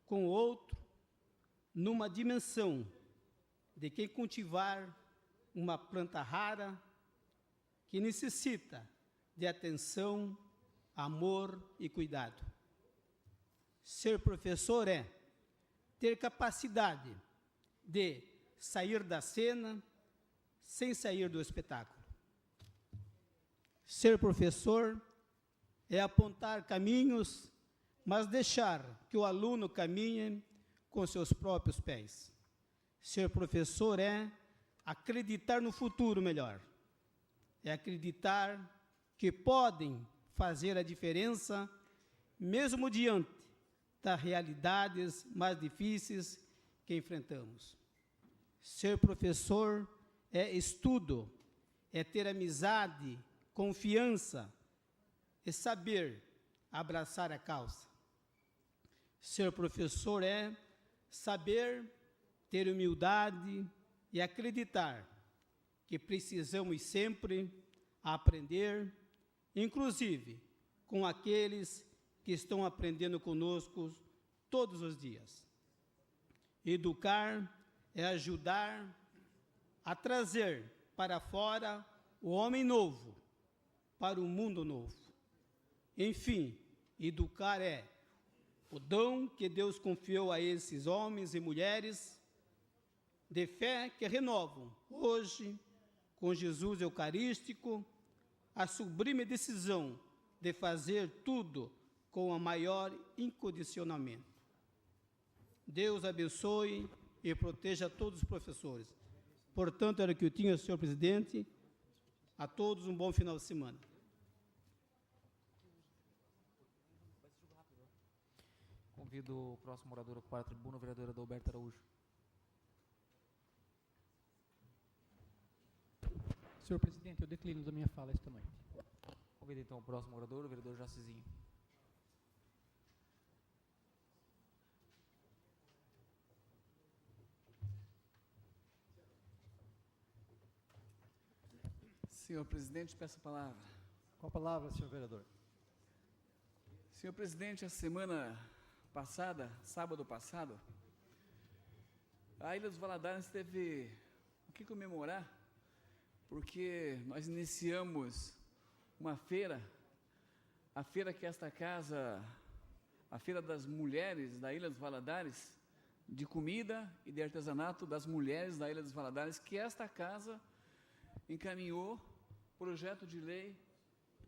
com o outro numa dimensão de quem cultivar uma planta rara que necessita de atenção, amor e cuidado. Ser professor é ter capacidade de sair da cena sem sair do espetáculo. Ser professor é apontar caminhos, mas deixar que o aluno caminhe com seus próprios pés. Ser professor é acreditar no futuro melhor. É acreditar que podem fazer a diferença, mesmo diante das realidades mais difíceis que enfrentamos. Ser professor é estudo, é ter amizade, confiança e saber abraçar a causa. Ser professor é saber ter humildade e acreditar que precisamos sempre aprender, inclusive com aqueles que estão aprendendo conosco todos os dias. Educar é ajudar a trazer para fora o homem novo, para o mundo novo. Enfim, educar é o dom que Deus confiou a esses homens e mulheres de fé que renovam, hoje, com Jesus Eucarístico, a sublime decisão de fazer tudo com o maior incondicionamento. Deus abençoe e proteja todos os professores. Portanto, era o que eu tinha, senhor presidente. A todos um bom final de semana. Convido o próximo orador a ocupar a tribuna, o vereador Adalberto Araújo. Senhor presidente, eu declino da minha fala esse tamanho. Convido então o próximo orador, o vereador Jacizinho. Senhor presidente, peço a palavra. Com a palavra, senhor vereador. Senhor presidente, a semana passada, sábado passado, a Ilha dos Valadares teve o que comemorar, porque nós iniciamos uma feira, a feira que esta casa, a Feira das Mulheres da Ilha dos Valadares, de comida e de artesanato das mulheres da Ilha dos Valadares, que esta casa encaminhou projeto de lei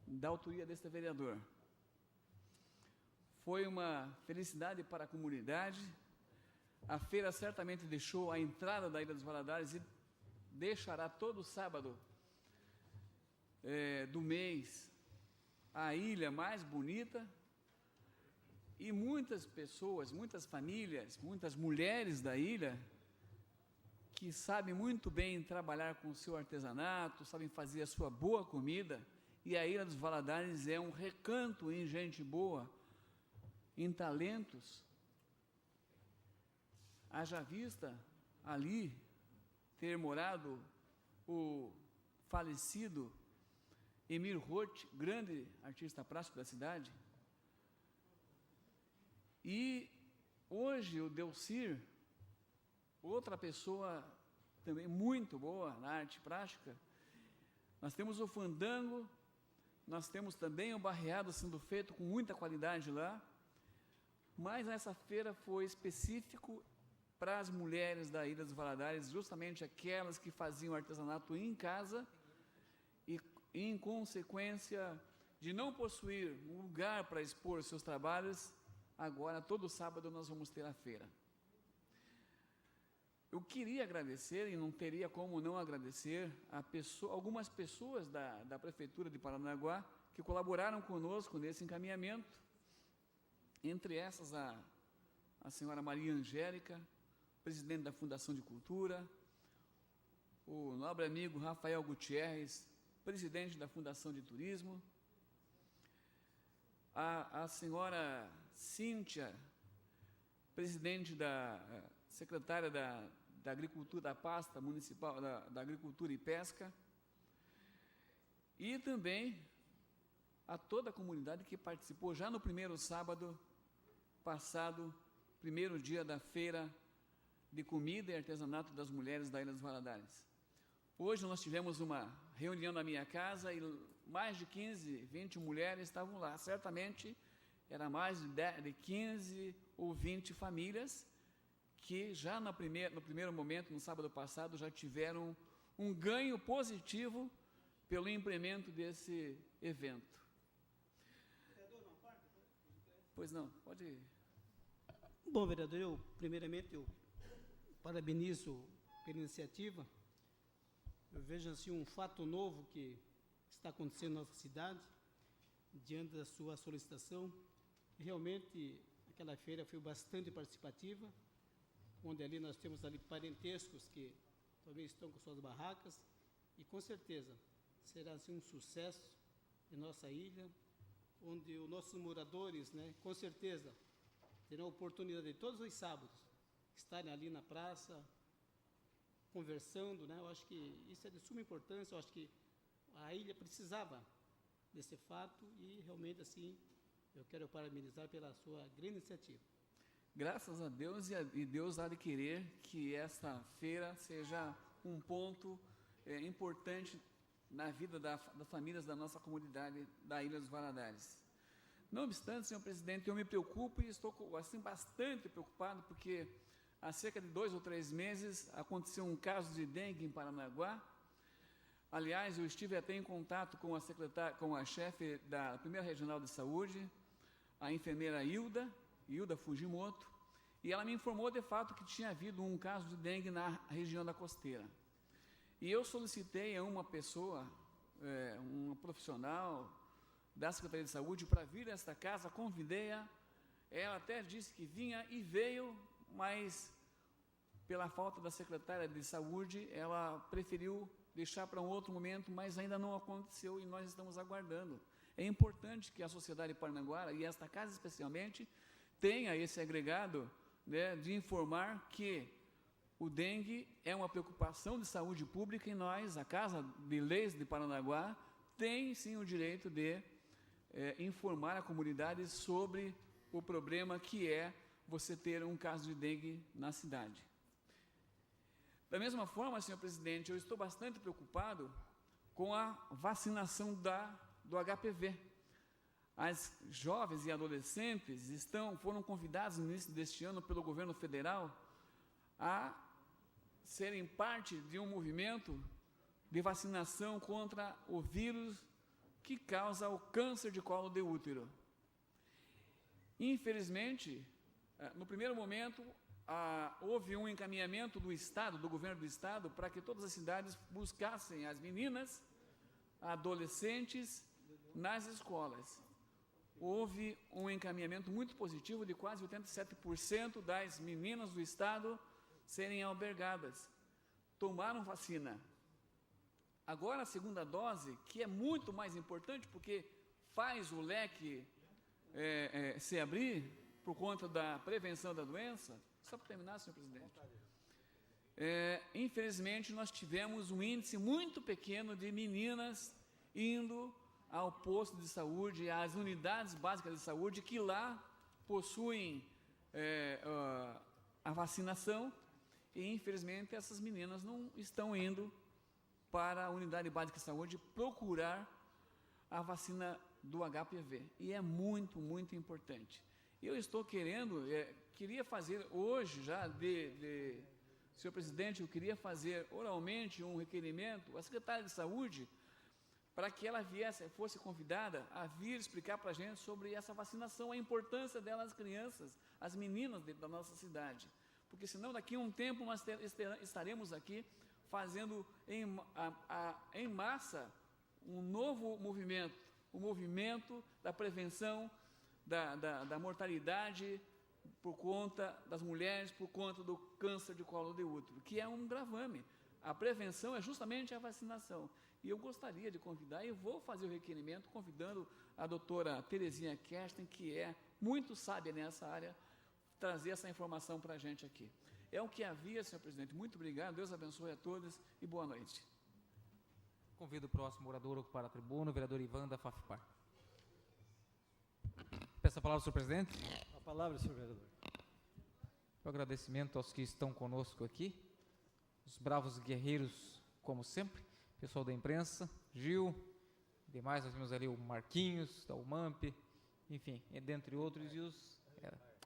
da autoria deste vereador. Foi uma felicidade para a comunidade. A feira certamente deixou a entrada da Ilha dos Valadares e deixará todo sábado do mês a ilha mais bonita, e muitas pessoas, muitas famílias, muitas mulheres da ilha que sabem muito bem trabalhar com o seu artesanato, sabem fazer a sua boa comida, e a Ilha dos Valadares é um recanto em gente boa, em talentos. Haja vista ali ter morado o falecido Emir Roth, grande artista plástico da cidade. E hoje o Delcir, outra pessoa também muito boa na arte plástica. Nós temos o fandango, nós temos também o barreado sendo feito com muita qualidade lá, mas essa feira foi específico para as mulheres da Ilha dos Valadares, justamente aquelas que faziam artesanato em casa e, em consequência de não possuir um lugar para expor seus trabalhos, agora todo sábado nós vamos ter a feira. Eu queria agradecer, e não teria como não agradecer, algumas pessoas da Prefeitura de Paranaguá que colaboraram conosco nesse encaminhamento, entre essas a senhora Maria Angélica, presidente da Fundação de Cultura, o nobre amigo Rafael Gutierrez, presidente da Fundação de Turismo, a senhora Cíntia, presidente secretária da Agricultura, da pasta municipal da Agricultura e Pesca, e também a toda a comunidade que participou já no primeiro sábado passado, primeiro dia da feira de comida e artesanato das mulheres da Ilha dos Valadares. Hoje nós tivemos uma reunião na minha casa e mais de 15, 20 mulheres estavam lá. Certamente era mais de 15 ou 20 famílias que já no primeiro momento, no sábado passado, já tiveram um ganho positivo pelo implemento desse evento. Pois não, pode ir. Bom, vereador, primeiramente eu parabenizo pela iniciativa. Eu vejo assim um fato novo que está acontecendo na nossa cidade, diante da sua solicitação. Realmente, aquela feira foi bastante participativa, onde ali nós temos ali parentescos que também estão com suas barracas, e com certeza será assim um sucesso em nossa ilha, onde os nossos moradores, com certeza, terão a oportunidade de todos os sábados estarem ali na praça, conversando, Eu acho que isso é de suma importância. Eu acho que a ilha precisava desse fato e realmente assim eu quero parabenizar pela sua grande iniciativa. graças a Deus, e Deus há de querer que esta feira seja um ponto importante na vida das famílias da nossa comunidade da Ilha dos Valadares. Não obstante, senhor presidente, eu me preocupo e estou assim, bastante preocupado, porque há cerca de 2 ou 3 meses aconteceu um caso de dengue em Paranaguá. Aliás, eu estive até em contato com a chefe da primeira regional de saúde, a enfermeira Hilda Fujimoto, e ela me informou de fato que tinha havido um caso de dengue na região da costeira. E eu solicitei a uma pessoa, uma profissional da Secretaria de Saúde, para vir a esta casa, convidei-a, ela até disse que vinha e veio, mas pela falta da secretária de Saúde, ela preferiu deixar para um outro momento, mas ainda não aconteceu e nós estamos aguardando. É importante que a sociedade paranaguara, e esta casa especialmente, tenha esse agregado, né, de informar que o dengue é uma preocupação de saúde pública e nós, a Casa de Leis de Paranaguá, tem sim o direito de informar a comunidade sobre o problema que é você ter um caso de dengue na cidade. Da mesma forma, senhor presidente, eu estou bastante preocupado com a vacinação do HPV. As jovens e adolescentes foram convidadas no início deste ano pelo governo federal a serem parte de um movimento de vacinação contra o vírus que causa o câncer de colo de útero. Infelizmente, no primeiro momento, houve um encaminhamento do Estado, do governo do Estado, para que todas as cidades buscassem as meninas, adolescentes, nas escolas. Houve um encaminhamento muito positivo de quase 87% das meninas do Estado serem albergadas. Tomaram vacina. Agora a segunda dose, que é muito mais importante, porque faz o leque se abrir por conta da prevenção da doença. Só para terminar, senhor presidente. Infelizmente, nós tivemos um índice muito pequeno de meninas indo ao posto de saúde, às unidades básicas de saúde, que lá possuem a vacinação, e infelizmente essas meninas não estão indo para a unidade básica de saúde procurar a vacina do HPV, e é muito, muito importante. Eu estou queria fazer hoje já, senhor presidente, eu queria fazer oralmente um requerimento à secretária de Saúde, para que ela fosse convidada a vir explicar para a gente sobre essa vacinação, a importância dela às crianças, às meninas da nossa cidade. Porque senão daqui a um tempo nós estaremos aqui fazendo em massa um novo movimento, o movimento da prevenção da mortalidade por conta das mulheres, por conta do câncer de colo de útero, que é um gravame. A prevenção é justamente a vacinação. E eu gostaria de convidar, e vou fazer o requerimento, convidando a doutora Terezinha Kersten, que é muito sábia nessa área, trazer essa informação para a gente aqui. É o que havia, senhor presidente. Muito obrigado, Deus abençoe a todos e boa noite. Convido o próximo orador a ocupar a tribuna, o vereador Ivan da FAFPAR. Peço a palavra, senhor presidente. A palavra, senhor vereador. O agradecimento aos que estão conosco aqui, os bravos guerreiros, como sempre, pessoal da imprensa, Gil, demais, nós vimos ali o Marquinhos, da UMAMP, enfim, dentre outros, e os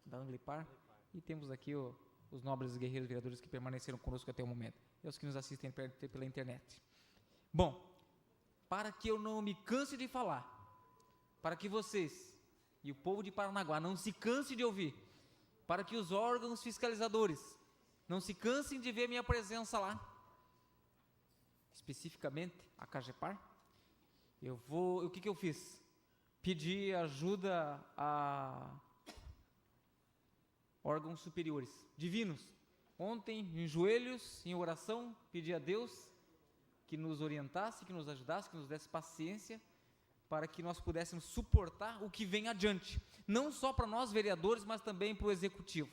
da Anglipar, e temos aqui os nobres guerreiros vereadores que permaneceram conosco até o momento, e os que nos assistem pela internet. Bom, para que eu não me canse de falar, para que vocês e o povo de Paranaguá não se canse de ouvir, para que os órgãos fiscalizadores não se cansem de ver minha presença lá, especificamente a CAGEPAR, o que eu fiz? Pedi ajuda a órgãos superiores, divinos. Ontem, em joelhos, em oração, pedi a Deus que nos orientasse, que nos ajudasse, que nos desse paciência, para que nós pudéssemos suportar o que vem adiante, não só para nós vereadores, mas também para o executivo.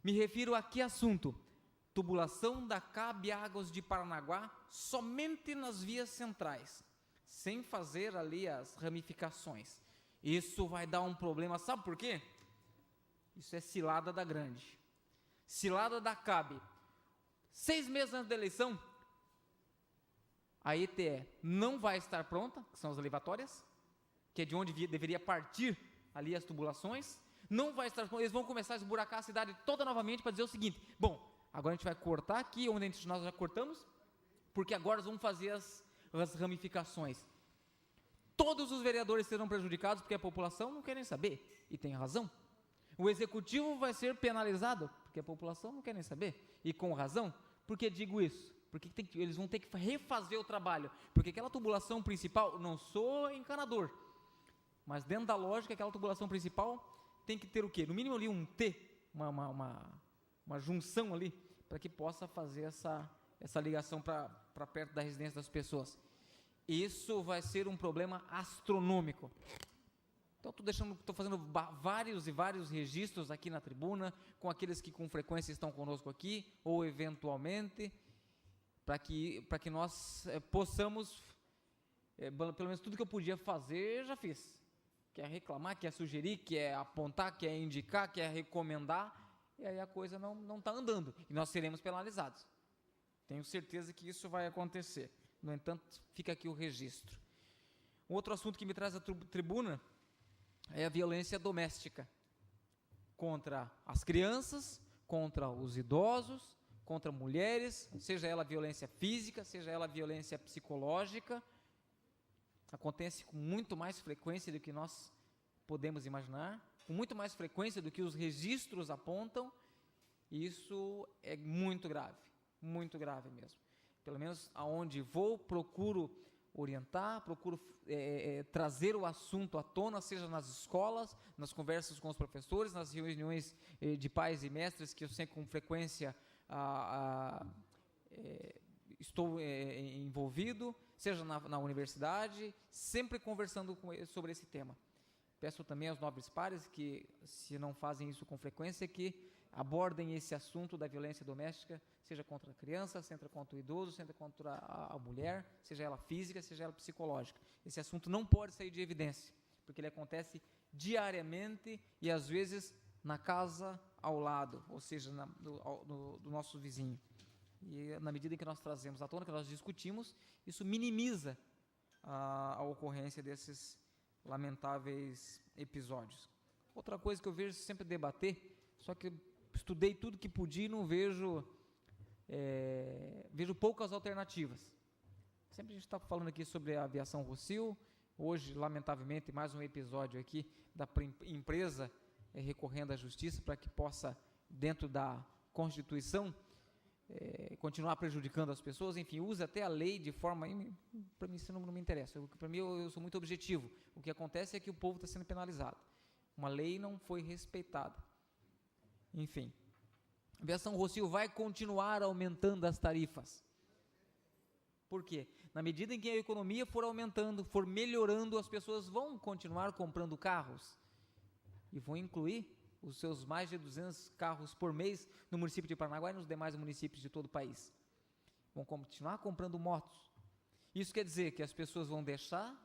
Me refiro a que assunto? Tubulação da Cabiáguas de Paranaguá somente nas vias centrais, sem fazer ali as ramificações. Isso vai dar um problema, sabe por quê? Isso é cilada da grande. Cilada da CAB. 6 meses antes da eleição, a ETE não vai estar pronta, que são as levatórias, que é de onde deveria partir ali as tubulações, não vai estar pronta, eles vão começar a esburacar a cidade toda novamente para dizer o seguinte: bom, agora a gente vai cortar aqui onde nós já cortamos, porque agora nós vamos fazer as ramificações. Todos os vereadores serão prejudicados porque a população não quer nem saber, e tem razão. O executivo vai ser penalizado porque a população não quer nem saber, e com razão. Por que digo isso? Porque eles vão ter que refazer o trabalho, porque aquela tubulação principal, não sou encanador, mas dentro da lógica, aquela tubulação principal tem que ter o quê? No mínimo ali um T, uma junção ali, para que possa fazer essa ligação para perto da residência das pessoas. Isso vai ser um problema astronômico. Então, estou fazendo vários e vários registros aqui na tribuna, com aqueles que com frequência estão conosco aqui, ou eventualmente, para que nós possamos, pelo menos tudo que eu podia fazer, já fiz. Quer reclamar, quer sugerir, quer apontar, quer indicar, quer recomendar, e aí a coisa não está andando, e nós seremos penalizados. Tenho certeza que isso vai acontecer. No entanto, fica aqui o registro. Um outro assunto que me traz à tribuna é a violência doméstica contra as crianças, contra os idosos, contra mulheres, seja ela violência física, seja ela violência psicológica. Acontece com muito mais frequência do que nós podemos imaginar, com muito mais frequência do que os registros apontam, e isso é muito grave mesmo. Pelo menos aonde vou, procuro orientar, procuro trazer o assunto à tona, seja nas escolas, nas conversas com os professores, nas reuniões de pais e mestres, que eu sempre com frequência estou envolvido, seja na universidade, sempre conversando com eles sobre esse tema. Peço também aos nobres pares que, se não fazem isso com frequência, que abordem esse assunto da violência doméstica, seja contra a criança, seja contra o idoso, seja contra a mulher, seja ela física, seja ela psicológica. Esse assunto não pode sair de evidência, porque ele acontece diariamente e às vezes na casa ao lado, ou seja, do nosso vizinho. E na medida em que nós trazemos à tona, que nós discutimos, isso minimiza a ocorrência desses lamentáveis episódios. Outra coisa que eu vejo sempre debater, só que eu estudei tudo que podia e não vejo poucas alternativas. Sempre a gente está falando aqui sobre a aviação Rossio, hoje, lamentavelmente, mais um episódio aqui da empresa recorrendo à justiça para que possa, dentro da Constituição, continuar prejudicando as pessoas, enfim, usa até a lei de forma, para mim isso não me interessa, para mim eu sou muito objetivo, o que acontece é que o povo está sendo penalizado, uma lei não foi respeitada, enfim, a aviação Rossio vai continuar aumentando as tarifas, por quê? Na medida em que a economia for aumentando, for melhorando, as pessoas vão continuar comprando carros, e vão incluir os seus mais de 200 carros por mês no município de Paranaguá e nos demais municípios de todo o país. Vão continuar comprando motos. Isso quer dizer que as pessoas vão deixar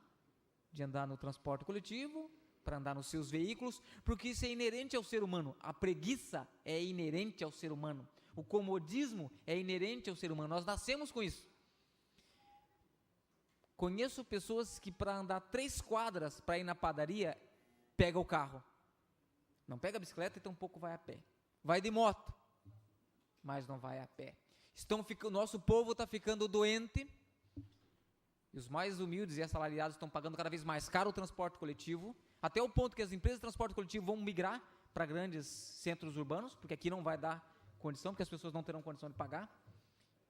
de andar no transporte coletivo para andar nos seus veículos, porque isso é inerente ao ser humano. A preguiça é inerente ao ser humano. O comodismo é inerente ao ser humano. Nós nascemos com isso. Conheço pessoas que para andar 3 quadras para ir na padaria, pega o carro. Não pega a bicicleta e tampouco vai a pé. Vai de moto, mas não vai a pé. O nosso povo está ficando doente, e os mais humildes e assalariados estão pagando cada vez mais caro o transporte coletivo, até o ponto que as empresas de transporte coletivo vão migrar para grandes centros urbanos, porque aqui não vai dar condição, porque as pessoas não terão condição de pagar,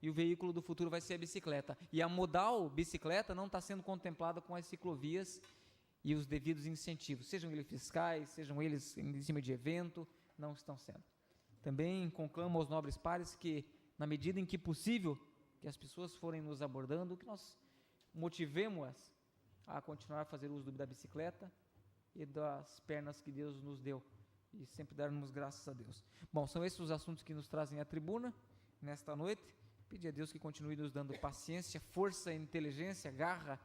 e o veículo do futuro vai ser a bicicleta. E a modal bicicleta não está sendo contemplada com as ciclovias e os devidos incentivos, sejam eles fiscais, sejam eles em cima de evento, não estão sendo. Também conclamo aos nobres pares que, na medida em que possível, que as pessoas forem nos abordando, que nós motivemos-as a continuar a fazer uso da bicicleta e das pernas que Deus nos deu, e sempre darmos graças a Deus. Bom, são esses os assuntos que nos trazem à tribuna nesta noite. Pedir a Deus que continue nos dando paciência, força, inteligência, garra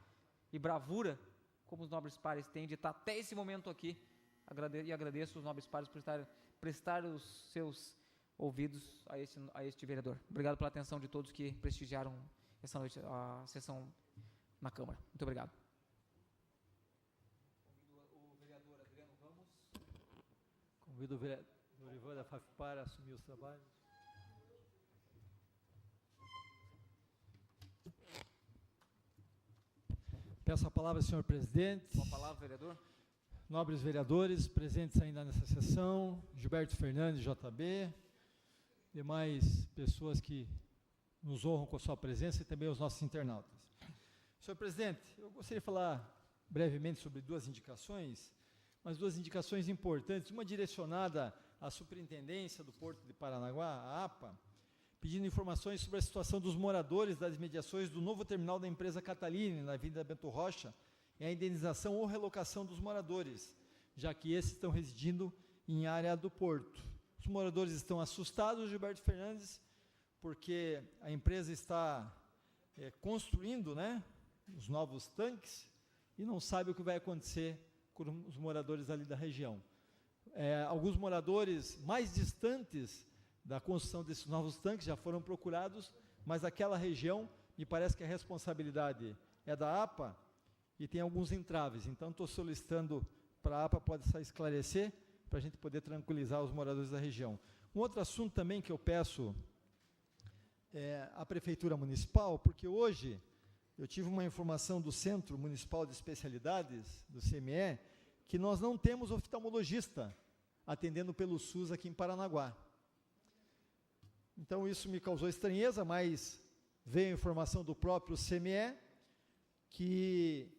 e bravura, como os nobres pares têm de estar até esse momento aqui, e agradeço os nobres pares por estarem prestar os seus ouvidos a este vereador. Obrigado pela atenção de todos que prestigiaram essa noite a sessão na Câmara. Muito obrigado. Convido o vereador Ivan da FAFPAR a assumir os trabalhos. Peço a palavra, senhor presidente. Com a palavra, vereador. Nobres vereadores presentes ainda nessa sessão, Gilberto Fernandes, JB, demais pessoas que nos honram com a sua presença e também os nossos internautas. Senhor presidente, eu gostaria de falar brevemente sobre duas indicações, mas duas indicações importantes, uma direcionada à Superintendência do Porto de Paranaguá, a APA, pedindo informações sobre a situação dos moradores das imediações do novo terminal da empresa Cataline, na Avenida Bento Rocha, e a indenização ou relocação dos moradores, já que esses estão residindo em área do porto. Os moradores estão assustados, Gilberto Fernandes, porque a empresa está construindo, né, os novos tanques e não sabe o que vai acontecer com os moradores ali da região. Alguns moradores mais distantes da construção desses novos tanques já foram procurados, mas aquela região, me parece que a responsabilidade é da APA e tem alguns entraves. Então, estou solicitando para a APA possa esclarecer, para a gente poder tranquilizar os moradores da região. Um outro assunto também que eu peço à Prefeitura Municipal, porque hoje eu tive uma informação do Centro Municipal de Especialidades, do CME, que nós não temos oftalmologista atendendo pelo SUS aqui em Paranaguá. Então, isso me causou estranheza, mas veio a informação do próprio CME, que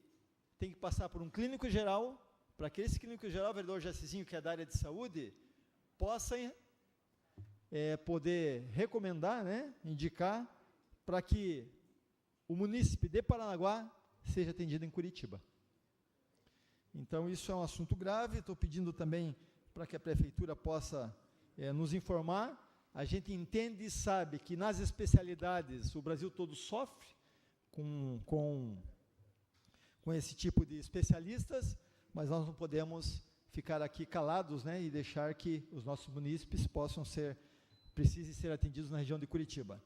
tem que passar por um clínico geral, para que esse clínico geral, o vereador Jacizinho, que é da área de saúde, possa poder recomendar, né, indicar, para que o munícipe de Paranaguá seja atendido em Curitiba. Então, isso é um assunto grave, estou pedindo também para que a Prefeitura possa nos informar. A gente entende e sabe que nas especialidades o Brasil todo sofre com esse tipo de especialistas, mas nós não podemos ficar aqui calados, né, e deixar que os nossos munícipes precisem ser atendidos na região de Curitiba.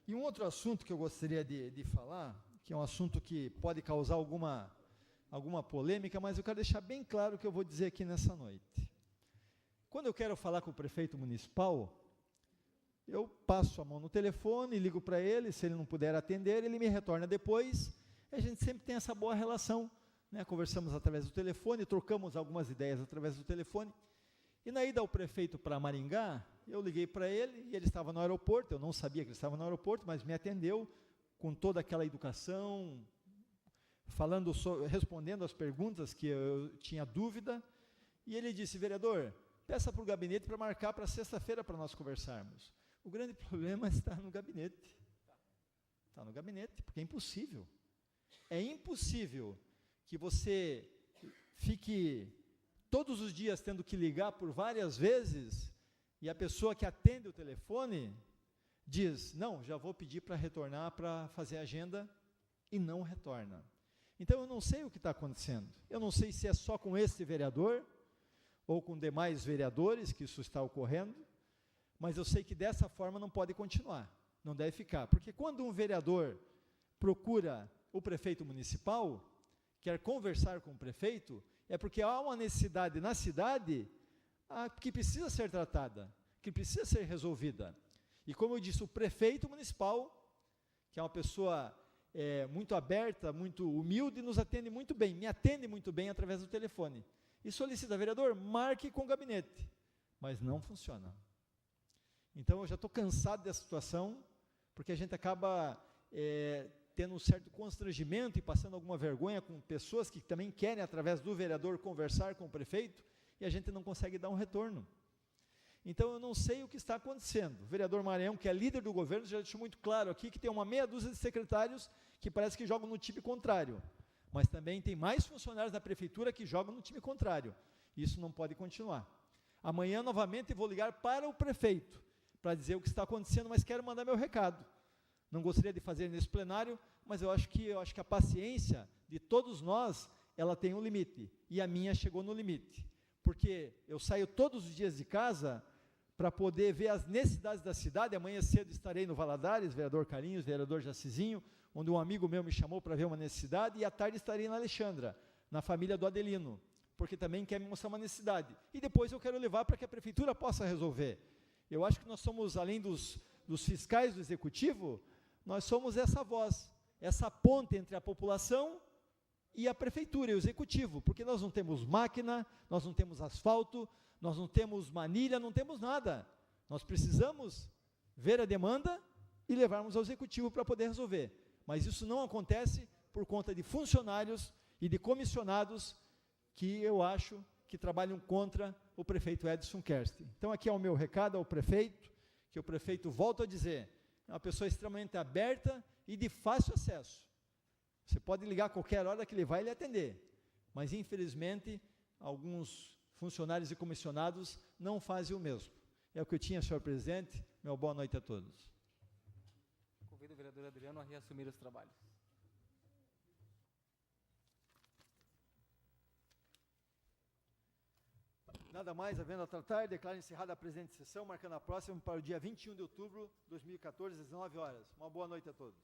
E um outro assunto que eu gostaria de falar, que é um assunto que pode causar alguma polêmica, mas eu quero deixar bem claro o que eu vou dizer aqui nessa noite. Quando eu quero falar com o prefeito municipal, eu passo a mão no telefone, ligo para ele, se ele não puder atender, ele me retorna depois. A gente sempre tem essa boa relação, né? Conversamos através do telefone, trocamos algumas ideias através do telefone. E na ida ao prefeito para Maringá, eu liguei para ele e ele estava no aeroporto. Eu não sabia que ele estava no aeroporto, mas me atendeu com toda aquela educação, respondendo às perguntas que eu tinha dúvida. E ele disse: vereador, peça para o gabinete para marcar para sexta-feira para nós conversarmos. O grande problema está no gabinete. Está no gabinete, porque é impossível. É impossível que você fique todos os dias tendo que ligar por várias vezes e a pessoa que atende o telefone diz: não, já vou pedir para retornar para fazer a agenda, e não retorna. Então, eu não sei o que está acontecendo. Eu não sei se é só com esse vereador ou com demais vereadores que isso está ocorrendo, mas eu sei que dessa forma não pode continuar, não deve ficar. Porque quando um vereador procura o prefeito municipal, quer conversar com o prefeito, é porque há uma necessidade na cidade que precisa ser tratada, que precisa ser resolvida. E como eu disse, o prefeito municipal, que é uma pessoa muito aberta, muito humilde, nos atende muito bem, me atende muito bem através do telefone. E solicita: vereador, marque com o gabinete. Mas não funciona. Então, eu já estou cansado dessa situação, porque a gente acaba tendo um certo constrangimento e passando alguma vergonha com pessoas que também querem, através do vereador, conversar com o prefeito, e a gente não consegue dar um retorno. Então, eu não sei o que está acontecendo. O vereador Maranhão, que é líder do governo, já deixou muito claro aqui que tem uma meia dúzia de secretários que parece que jogam no time contrário, mas também tem mais funcionários da prefeitura que jogam no time contrário. Isso não pode continuar. Amanhã, novamente, vou ligar para o prefeito, para dizer o que está acontecendo, mas quero mandar meu recado. Não gostaria de fazer nesse plenário, mas eu acho que a paciência de todos nós, ela tem um limite, e a minha chegou no limite. porque eu saio todos os dias de casa para poder ver as necessidades da cidade. Amanhã cedo estarei no Valadares, vereador Carlinhos, vereador Jacizinho, onde um amigo meu me chamou para ver uma necessidade, e à tarde estarei na Alexandra, na família do Adelino, porque também quer me mostrar uma necessidade. E depois eu quero levar para que a prefeitura possa resolver. Eu acho que nós somos, além dos fiscais do executivo, nós somos essa voz, essa ponte entre a população e a prefeitura e o executivo, porque nós não temos máquina, nós não temos asfalto, nós não temos manilha, não temos nada. Nós precisamos ver a demanda e levarmos ao executivo para poder resolver. Mas isso não acontece por conta de funcionários e de comissionados que eu acho que trabalham contra o prefeito Edson Kersten. Então aqui é o meu recado ao prefeito, que o prefeito, volta a dizer, é uma pessoa extremamente aberta e de fácil acesso. Você pode ligar a qualquer hora que ele vai lhe atender, mas infelizmente alguns funcionários e comissionados não fazem o mesmo. É o que eu tinha, senhor presidente. Meu boa noite a todos. Convido o vereador Adriano a reassumir os trabalhos. Nada mais havendo a tratar, declaro encerrada a presente sessão, marcando a próxima para o dia 21 de outubro de 2014, às 19 horas. Uma boa noite a todos.